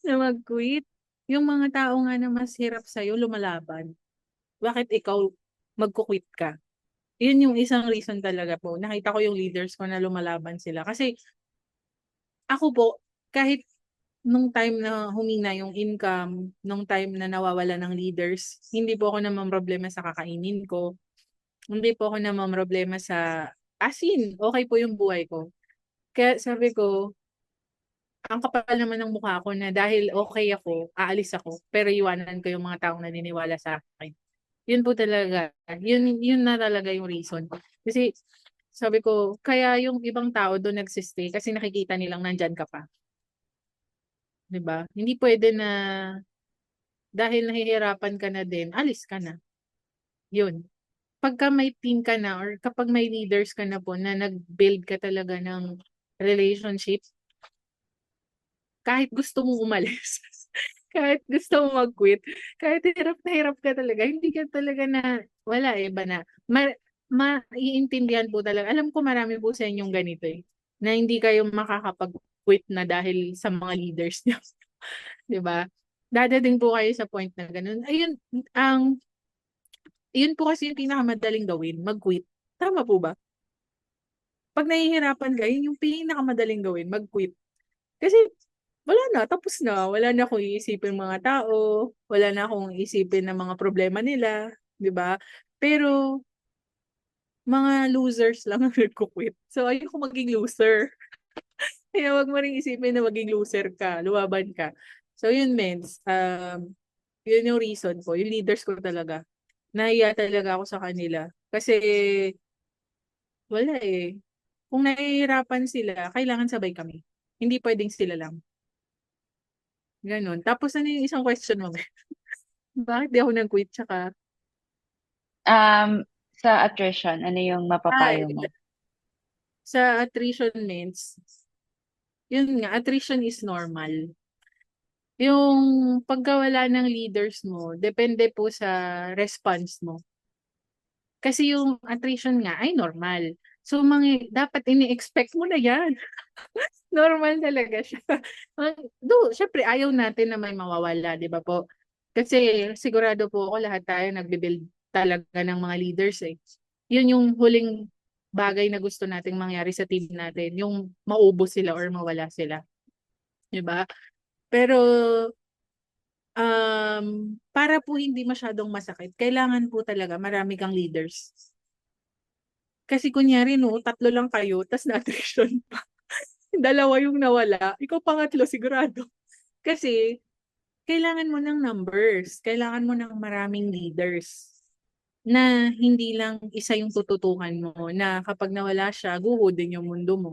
na mag-quit. Yung mga tao nga na mas hirap sa'yo, lumalaban. Bakit ikaw magkukwit ka? Yun yung isang reason talaga po. Nakita ko yung leaders ko na lumalaban sila. Kasi ako po, kahit nung time na humina yung income, nung time na nawawala ng leaders, hindi po ako naman problema sa kakainin ko. Hindi po ako naman problema sa, as in, okay po yung buhay ko. Kaya sabi ko, ang kapal naman ng mukha ko na dahil okay ako, aalis ako, pero iwanan ko yung mga taong naniniwala sa akin. Yun po talaga, yun na talaga yung reason. Kasi sabi ko, kaya yung ibang tao doon nagsistay kasi nakikita nilang nandyan ka pa. 'Di ba? Hindi pwede na dahil nahihirapan ka na din, alis ka na. Yun. Pagka may team ka na or kapag may leaders ka na po na nag-build ka talaga ng relationship, kahit gusto mong umalis, kahit gusto mong mag-quit, kahit hirap na hirap ka talaga, hindi ka talaga na, wala iba na. Maiintindihan po talaga. Alam ko marami po sa inyong ganito na hindi kayo makakapag-quit na dahil sa mga leaders niyo. 'Di ba? Dadating po kayo sa point na ganun. Ayun, ang yun po kasi yung pinakamadaling gawin, mag-quit. Tama po ba? Pag nahihirapan ka, yun yung pinakamadaling gawin, mag-quit. Kasi wala na, tapos na. Wala na akong iisipin mga tao, wala na akong isipin ng mga problema nila, 'di ba? Pero mga losers lang ang nagko-quit. So ayoko maging loser. Kaya wag mo ring isipin na maging loser ka, lumaban ka. So yun, mens. Yun yung reason ko, yung leaders ko talaga. Nahiya talaga ako sa kanila. Kasi wala Kung nahihirapan sila, kailangan sabay kami. Hindi pwedeng sila lang. Ganon. Tapos ano yung isang question mo? Bakit di ako nag-quit? Tsaka, Um, sa attrition, ano yung ay, mapapayo mo? sa attrition means, yun nga, attrition is normal. Yung pagkawala ng leaders mo, depende po sa response mo. Kasi yung attrition nga ay normal. So, dapat ini-expect mo na yan. Normal talaga siya. Syempre, ayaw natin na may mawawala, di ba po? Kasi sigurado po ako lahat tayo nagbe-build talaga ng mga leaders Yun yung huling bagay na gusto nating mangyari sa team natin, yung maubos sila or mawala sila. Di ba? Pero para po hindi masyadong masakit, kailangan po talaga marami kang leaders. Kasi kunyari no, tatlo lang kayo, tas na-attrition pa. Dalawa yung nawala, ikaw pangatlo sigurado. Kasi kailangan mo ng numbers, kailangan mo ng maraming leaders na hindi lang isa yung tututukan mo na kapag nawala siya, guho din yung mundo mo.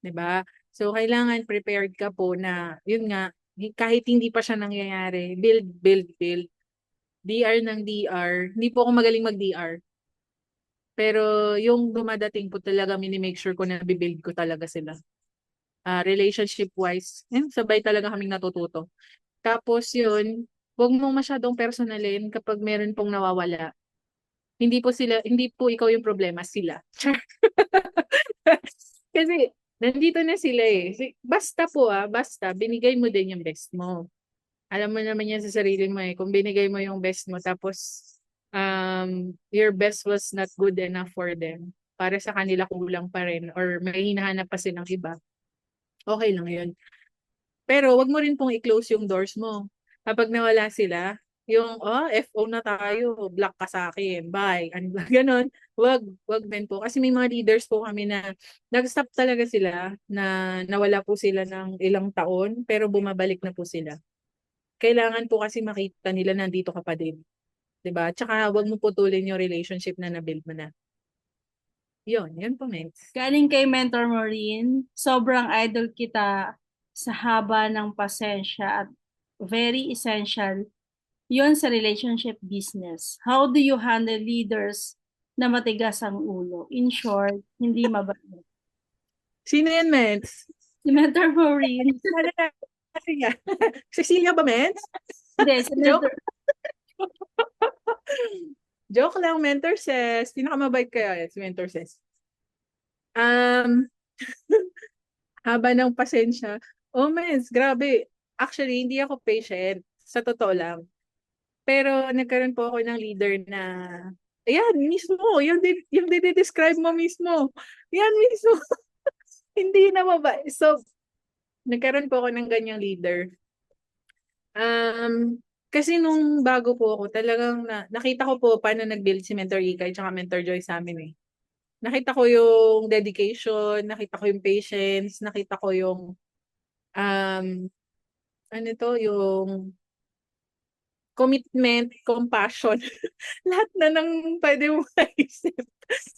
'Di ba? So, kailangan prepared ka po na, yun nga, kahit hindi pa siya nangyayari, build, build, build. DR ng DR. Hindi po ako magaling mag-DR. Pero yung dumadating po talaga, mini-make sure ko na bibuild ko talaga sila. Relationship-wise, sabay talaga kaming natututo. Tapos yun, huwag mong masyadong personalin kapag meron pong nawawala. Hindi po ikaw yung problema, sila. Kasi nandito na sila eh. Basta po basta binigay mo din yung best mo. Alam mo naman yan sa sarili mo eh. Kung binigay mo yung best mo tapos your best was not good enough for them. Para sa kanila kulang pa rin or may hinahanap pa silang iba. Okay lang yun. Pero wag mo rin pong i-close yung doors mo. Kapag nawala sila, yung, FO na tayo, block ka sa akin, bye. Ano ba, ganon. Wag din po. Kasi may mga leaders po kami na nag-stop talaga sila na nawala po sila ng ilang taon, pero bumabalik na po sila. Kailangan po kasi makita nila nandito ka pa din. 'Di ba? Tsaka wag mo putulin yung relationship na na-build mo na. Yun po, Mens. Galing kay Mentor Maureen, sobrang idol kita sa haba ng pasensya at very essential yon sa relationship business. How do you handle leaders na matigas ang ulo? In short, hindi mabait. Sino yan, Mens? Si Mentor Maureen. Ano na kasi nga? Cecilia ba, Mens? Hindi, si Joke. Mentor. Joke lang, Mentor says. Pinakamabait kaya yan, si Mentor says. Um, haba ng pasensya. Oh, Mens, grabe. Actually, hindi ako patient. Sa totoo lang. Pero nagkaroon po ako ng leader na, ayan, mismo, yung describe mo mismo. Yan mismo. Hindi na mabait. So, nagkaroon po ako ng ganyang leader. Kasi nung bago po ako, talagang nakita ko po paano nag-build si Mentor Ikay at Mentor Joy sa amin eh. Nakita ko yung dedication, nakita ko yung patience, nakita ko yung, um, ano to, yung commitment, compassion, lahat na ng pwede mo maisip.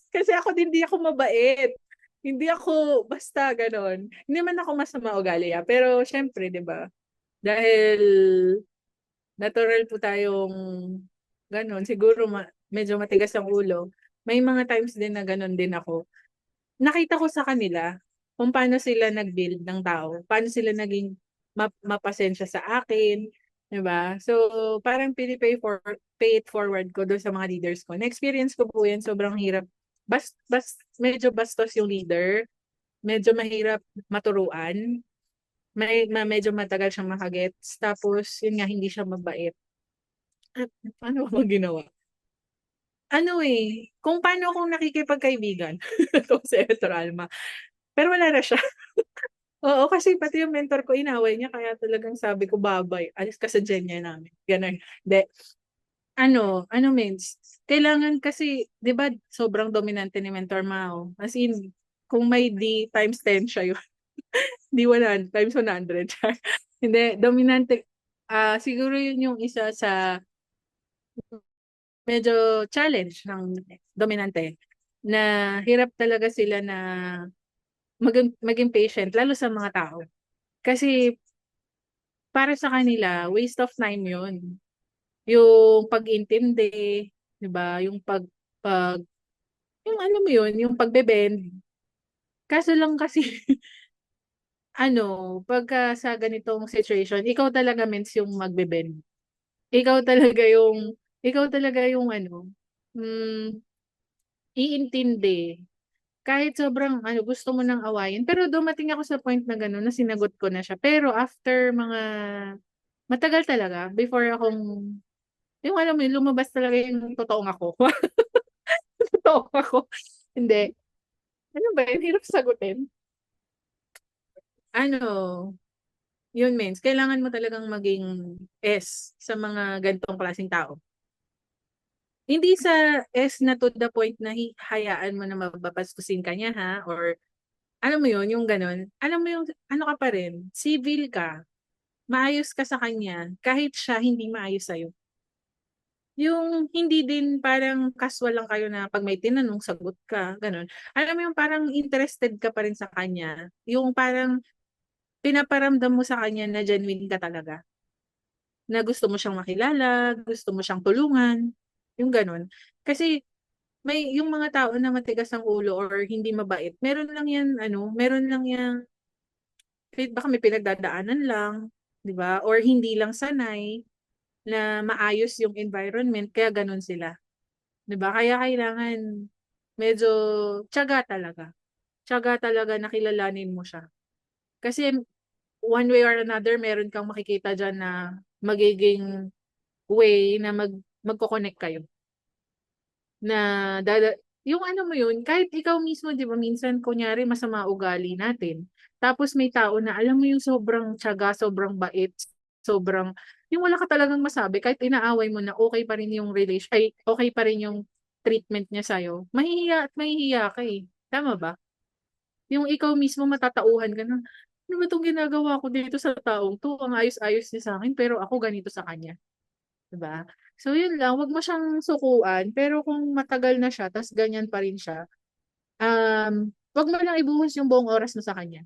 Kasi ako din, hindi ako mabait. Hindi ako basta ganon. Hindi man ako masama ugali pero syempre, 'di ba? Dahil natural po tayong ganon, siguro medyo matigas ang ulo. May mga times din na ganon din ako. Nakita ko sa kanila kung paano sila nag-build ng tao, paano sila naging mapasensya sa akin, 'di ba? So, parang pay it forward ko doon sa mga leaders ko. Na-experience ko po 'yan, sobrang hirap. Medyo bastos yung leader, medyo mahirap maturuan, medyo matagal siyang makagets, tapos yun nga hindi siya mabait. At paano ko ginawa? Ano kung paano ako nakikipagkaibigan to si Editor Alma. Pero wala na siya. Oo, kasi pati yung mentor ko inaway niya kaya talagang sabi ko, "Babay, alis ka sa Genya namin." Gano'n. Hindi, Mins, kailangan kasi 'di ba sobrang dominante ni Mentor Mao. As in, kung may D times 10 siya yun. D 100 times 100 siya. Hindi, dominante. Siguro yun yung isa sa medyo challenge ng dominante na hirap talaga sila na maging patient lalo sa mga tao. Kasi para sa kanila, waste of time yun. Yung pag-intindi, 'di ba? Pag yung alam mo yun, yung pagbe-bend. Kaso lang kasi pagka sa ganitong situation, ikaw talaga means yung magbe-bend. Ikaw talaga yung hmm, iintindi. Kahit sobrang gusto mo nang awayin. Pero dumating ako sa point na gano'n na sinagot ko na siya. Pero after mga matagal talaga, before yung alam mo yun, lumabas talaga yung totoong ako. Totoong ako. Hindi. Ano ba yun? Hirap sagutin. Ano, yun means, kailangan mo talagang maging sa mga ganitong klaseng tao. Hindi sa na to the point na hayaan mo na mababastusin ka niya ha, or alam mo yun, yung gano'n. Alam mo yung ano ka pa rin, civil ka, maayos ka sa kanya, kahit siya hindi maayos sa'yo. Yung hindi din parang casual lang kayo na 'pag may tinanong sagot ka, gano'n. Alam mo yung parang interested ka pa rin sa kanya, yung parang pinaparamdam mo sa kanya na genuine ka talaga, na gusto mo siyang makilala, gusto mo siyang tulungan, yung gano'n. Kasi may yung mga tao na matigas ang ulo or hindi mabait, meron lang 'yan baka may pinagdadaanan lang, 'di ba? Or hindi lang sanay na maayos yung environment kaya ganun sila, 'di ba? Kaya kailangan medyo tiyaga talaga. Tiyaga talaga na kilalanin mo siya. Kasi one way or another meron kang makikita diyan na magiging way na magko-connect kayo. Na yung ano mo yun, kahit ikaw mismo, 'di ba, minsan kunyari masama ugali natin. Tapos may tao na alam mo yung sobrang tiyaga, sobrang bait, sobrang yung wala ka talagang masabi kahit inaaway mo na okay pa rin yung okay pa rin yung treatment niya sa'yo. Mahihiya at mahihiya ka eh. Tama ba? Yung ikaw mismo matatauhan ka na, ano ba 'tong ginagawa ko dito sa taong 'to? Ang ayos-ayos niya sa'kin pero ako ganito sa kanya. 'Di ba? So yun lang, wag mo siyang sukuan, pero kung matagal na siya ta's ganyan pa rin siya, wag mo lang ibuhos yung buong oras mo sa kanya.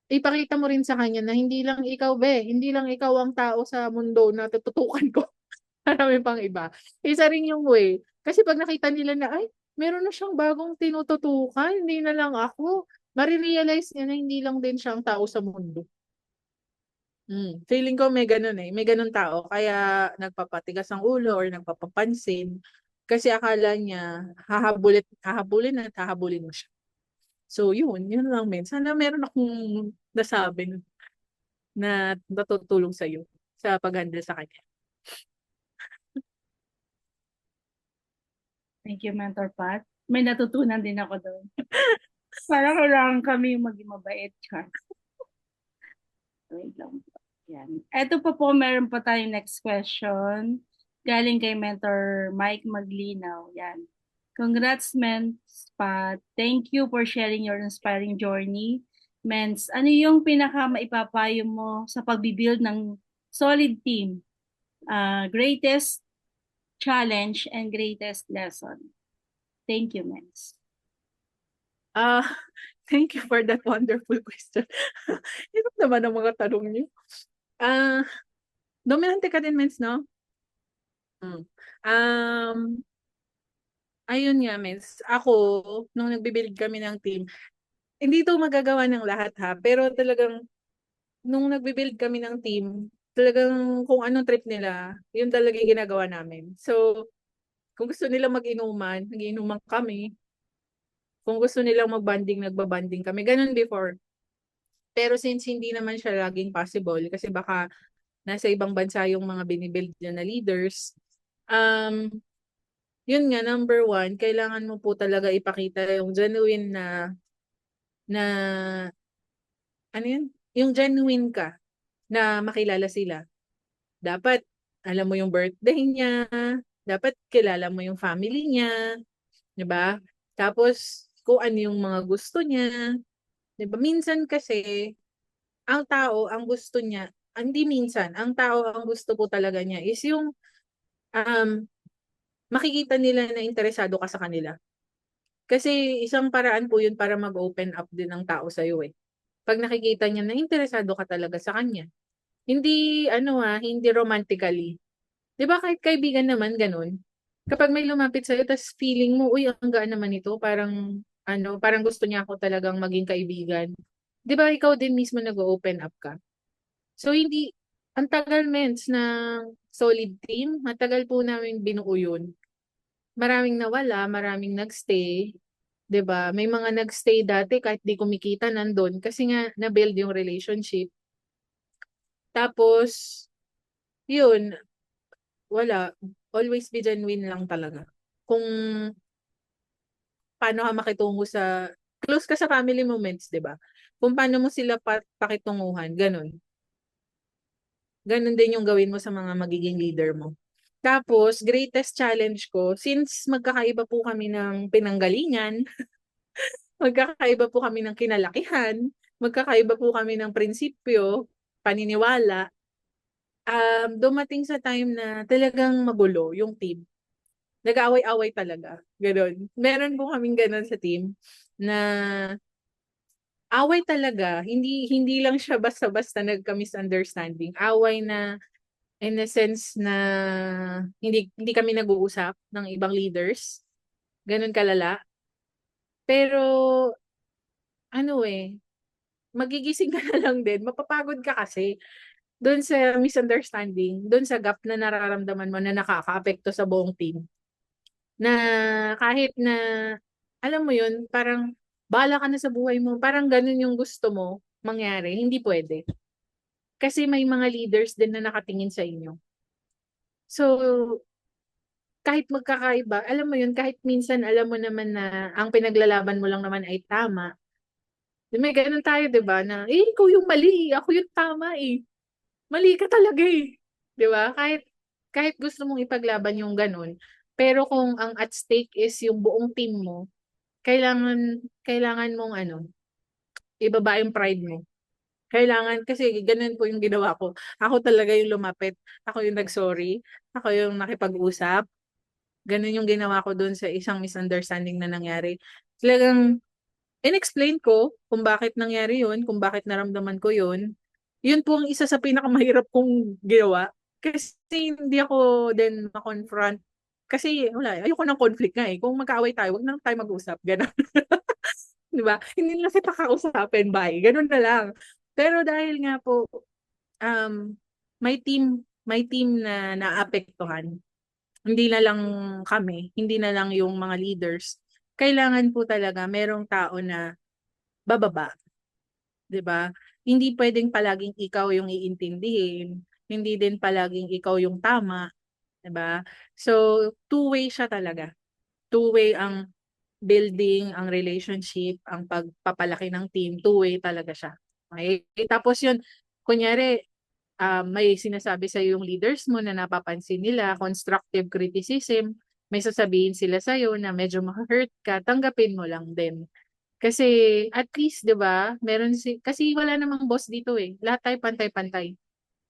Ipakita mo rin sa kanya na hindi lang ikaw hindi lang ikaw ang tao sa mundo na tututukan ko, marami pang iba. Isa rin yung way. Kasi 'pag nakita nila na, "Ay, meron na siyang bagong tinututukan, hindi na lang ako." Mare-realize niya na hindi lang din siya ang tao sa mundo. Feeling ko may gano'n, eh, may gano'ng tao kaya nagpapatigas ang ulo or nagpapapansin kasi akala niya hahabulin at hahabulin mo siya. So yun lang din. Sana meron akong nasabi na natutulong sa'yo sa pag-handle sa kanya. Thank you, Mentor Pat. May natutunan din ako doon. Parang kailangan kami yung maging mabait. Char. Wait lang po. Yan. Ito po, meron pa tayong next question. Galing kay Mentor Mike Maglinaw. Yan. Congrats, Mens Pat. Thank you for sharing your inspiring journey. Mens, ano yung pinaka maipapayo mo sa pagbibuild ng solid team? Greatest challenge and greatest lesson. Thank you, Mens. Ah, thank you for that wonderful question. Hirap naman ang mga tanong niyo. Ah, dominante ka din, Mens, 'no? Hmm. Um, ayun nga, Mens, ako nung nagbi-build kami ng team, hindi 'to magagawa ng lahat ha, pero talagang nung nagbi-build kami ng team, talagang kung anong trip nila, yun talaga yung ginagawa namin. So, kung gusto nilang mag-inuman, nag-iinuman kami. Kung gusto nilang mag-bonding, nagba-bonding kami. Ganun before. Pero since hindi naman siya laging possible, kasi baka nasa ibang bansa yung mga binibuild niya na leaders, um, yun nga, number one, kailangan mo po talaga ipakita yung genuine na, ano yun? Yung genuine ka na makilala sila. Dapat alam mo yung birthday niya, dapat kilala mo yung family niya, 'di ba? Tapos kung ano yung mga gusto niya, 'di ba? Minsan kasi ang tao ang gusto niya, hindi minsan, ang tao ang gusto po talaga niya is yung um, makikita nila na interesado ka sa kanila. Kasi isang paraan po yun para mag-open up din ng tao sa'yo eh. Pag nakikita niya na interesado ka talaga sa kanya. Hindi ano hindi romantically. 'Di ba kahit kaibigan naman gano'n? Kapag may lumapit sa'yo ta's feeling mo, "Uy, ang gaan naman nito, parang ano, parang gusto niya ako talagang maging kaibigan." 'Di ba ikaw din mismo nag-o-open up ka? So hindi ang tagal mens ng solid team, matagal po namin binuo yun. Maraming nawala, maraming nagstay, 'di ba? May mga nagstay dati kahit di kumikita nandun kasi nga na-build yung relationship. Tapos yun, wala, always be genuine lang talaga. Kung paano ka makitungo sa close ka sa family moments, 'di ba? Kung paano mo sila pakitunguhan, gano'n. Gano'n din yung gawin mo sa mga magiging leader mo. Tapos greatest challenge ko, since magkakaiba po kami ng pinanggalingan, magkakaiba po kami ng kinalakihan, magkakaiba po kami ng prinsipyo, paniniwala, dumating sa time na talagang magulo yung team. Nag-aaway-away talaga, gano'n. Meron po kaming gano'n sa team na away talaga, hindi hindi lang siya basta-basta nagka-misunderstanding. Away na in a sense na hindi kami nag-uusap ng ibang leaders, gano'n kalala. Pero ano, magigising ka na lang din, mapapagod ka kasi. doon sa misunderstanding, doon sa gap na nararamdaman mo na nakakaapekto sa buong team. Na kahit na, alam mo yun, parang bahala ka na sa buhay mo. Parang ganun yung gusto mo mangyari. Hindi pwede. Kasi may mga leaders din na nakatingin sa inyo. So, kahit magkakaiba, alam mo yun, kahit minsan alam mo naman na ang pinaglalaban mo lang naman ay tama. May ganun tayo, di ba? Na, ikaw yung mali, ako yung tama eh. Mali ka talaga eh. Di ba? Kahit gusto mong ipaglaban yung ganun, pero kung ang at stake is yung buong team mo, kailangan mong ibaba yung pride mo. Kailangan, kasi ganun po yung ginawa ko. Ako talaga yung lumapit. Ako yung nag-sorry. Ako yung nakipag-usap. Ganun yung ginawa ko dun sa isang misunderstanding na nangyari. Talagang in-explain ko kung bakit nangyari yun, kung bakit naramdaman ko yun. Yun po ang isa sa pinakamahirap kong ginawa. Kasi hindi ako din ma-confront. Kasi wala, ayoko ng conflict nga eh. Kung magkaaway tayo, wag na lang tayo mag-usap. Ganun. Di ba? Hindi na kita kausapin, bye. Ganun na lang. Pero dahil nga po, um, may team na naapektuhan. Hindi na lang kami, hindi na lang yung mga leaders. Kailangan po talaga merong tao na bababa, 'di ba? Hindi pwedeng palaging ikaw yung iintindihin, hindi din palaging ikaw yung tama, 'di ba? So, two-way siya talaga. Two-way ang building, ang relationship, ang pagpapalaki ng team, two-way talaga siya. Okay? Tapos yun, kunyari, may sinasabi sa yung leaders mo na napapansin nila, constructive criticism, may sasabihin sila sa iyo na medyo ma-hurt ka, tanggapin mo lang din. Kasi at least, 'di ba? Kasi wala namang boss dito eh. Lahat tayo pantay-pantay.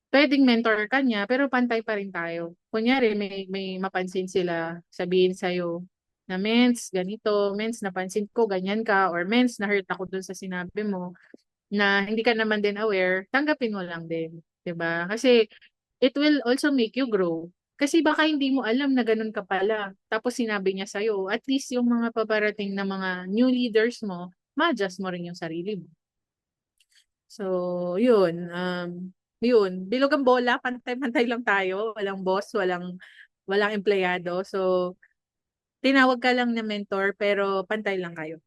Pwedeng mentor ka niya, pero pantay pa rin tayo. Kunyari, may mapansin sila, sabihin sa'yo, na Mens, ganito, Mens, napansin ko, ganyan ka, or Mens, na-hurt ako dun sa sinabi mo, na hindi ka naman din aware, tanggapin mo lang din. 'Di ba? Kasi it will also make you grow. Kasi baka hindi mo alam na ganun ka pala. Tapos sinabi niya sa'yo, at least yung mga paparating na mga new leaders mo, ma-adjust mo rin yung sarili mo. So, yun. Bilog ang bola, pantay-pantay lang tayo. Walang boss, walang empleyado. So, tinawag ka lang na mentor, pero pantay lang kayo.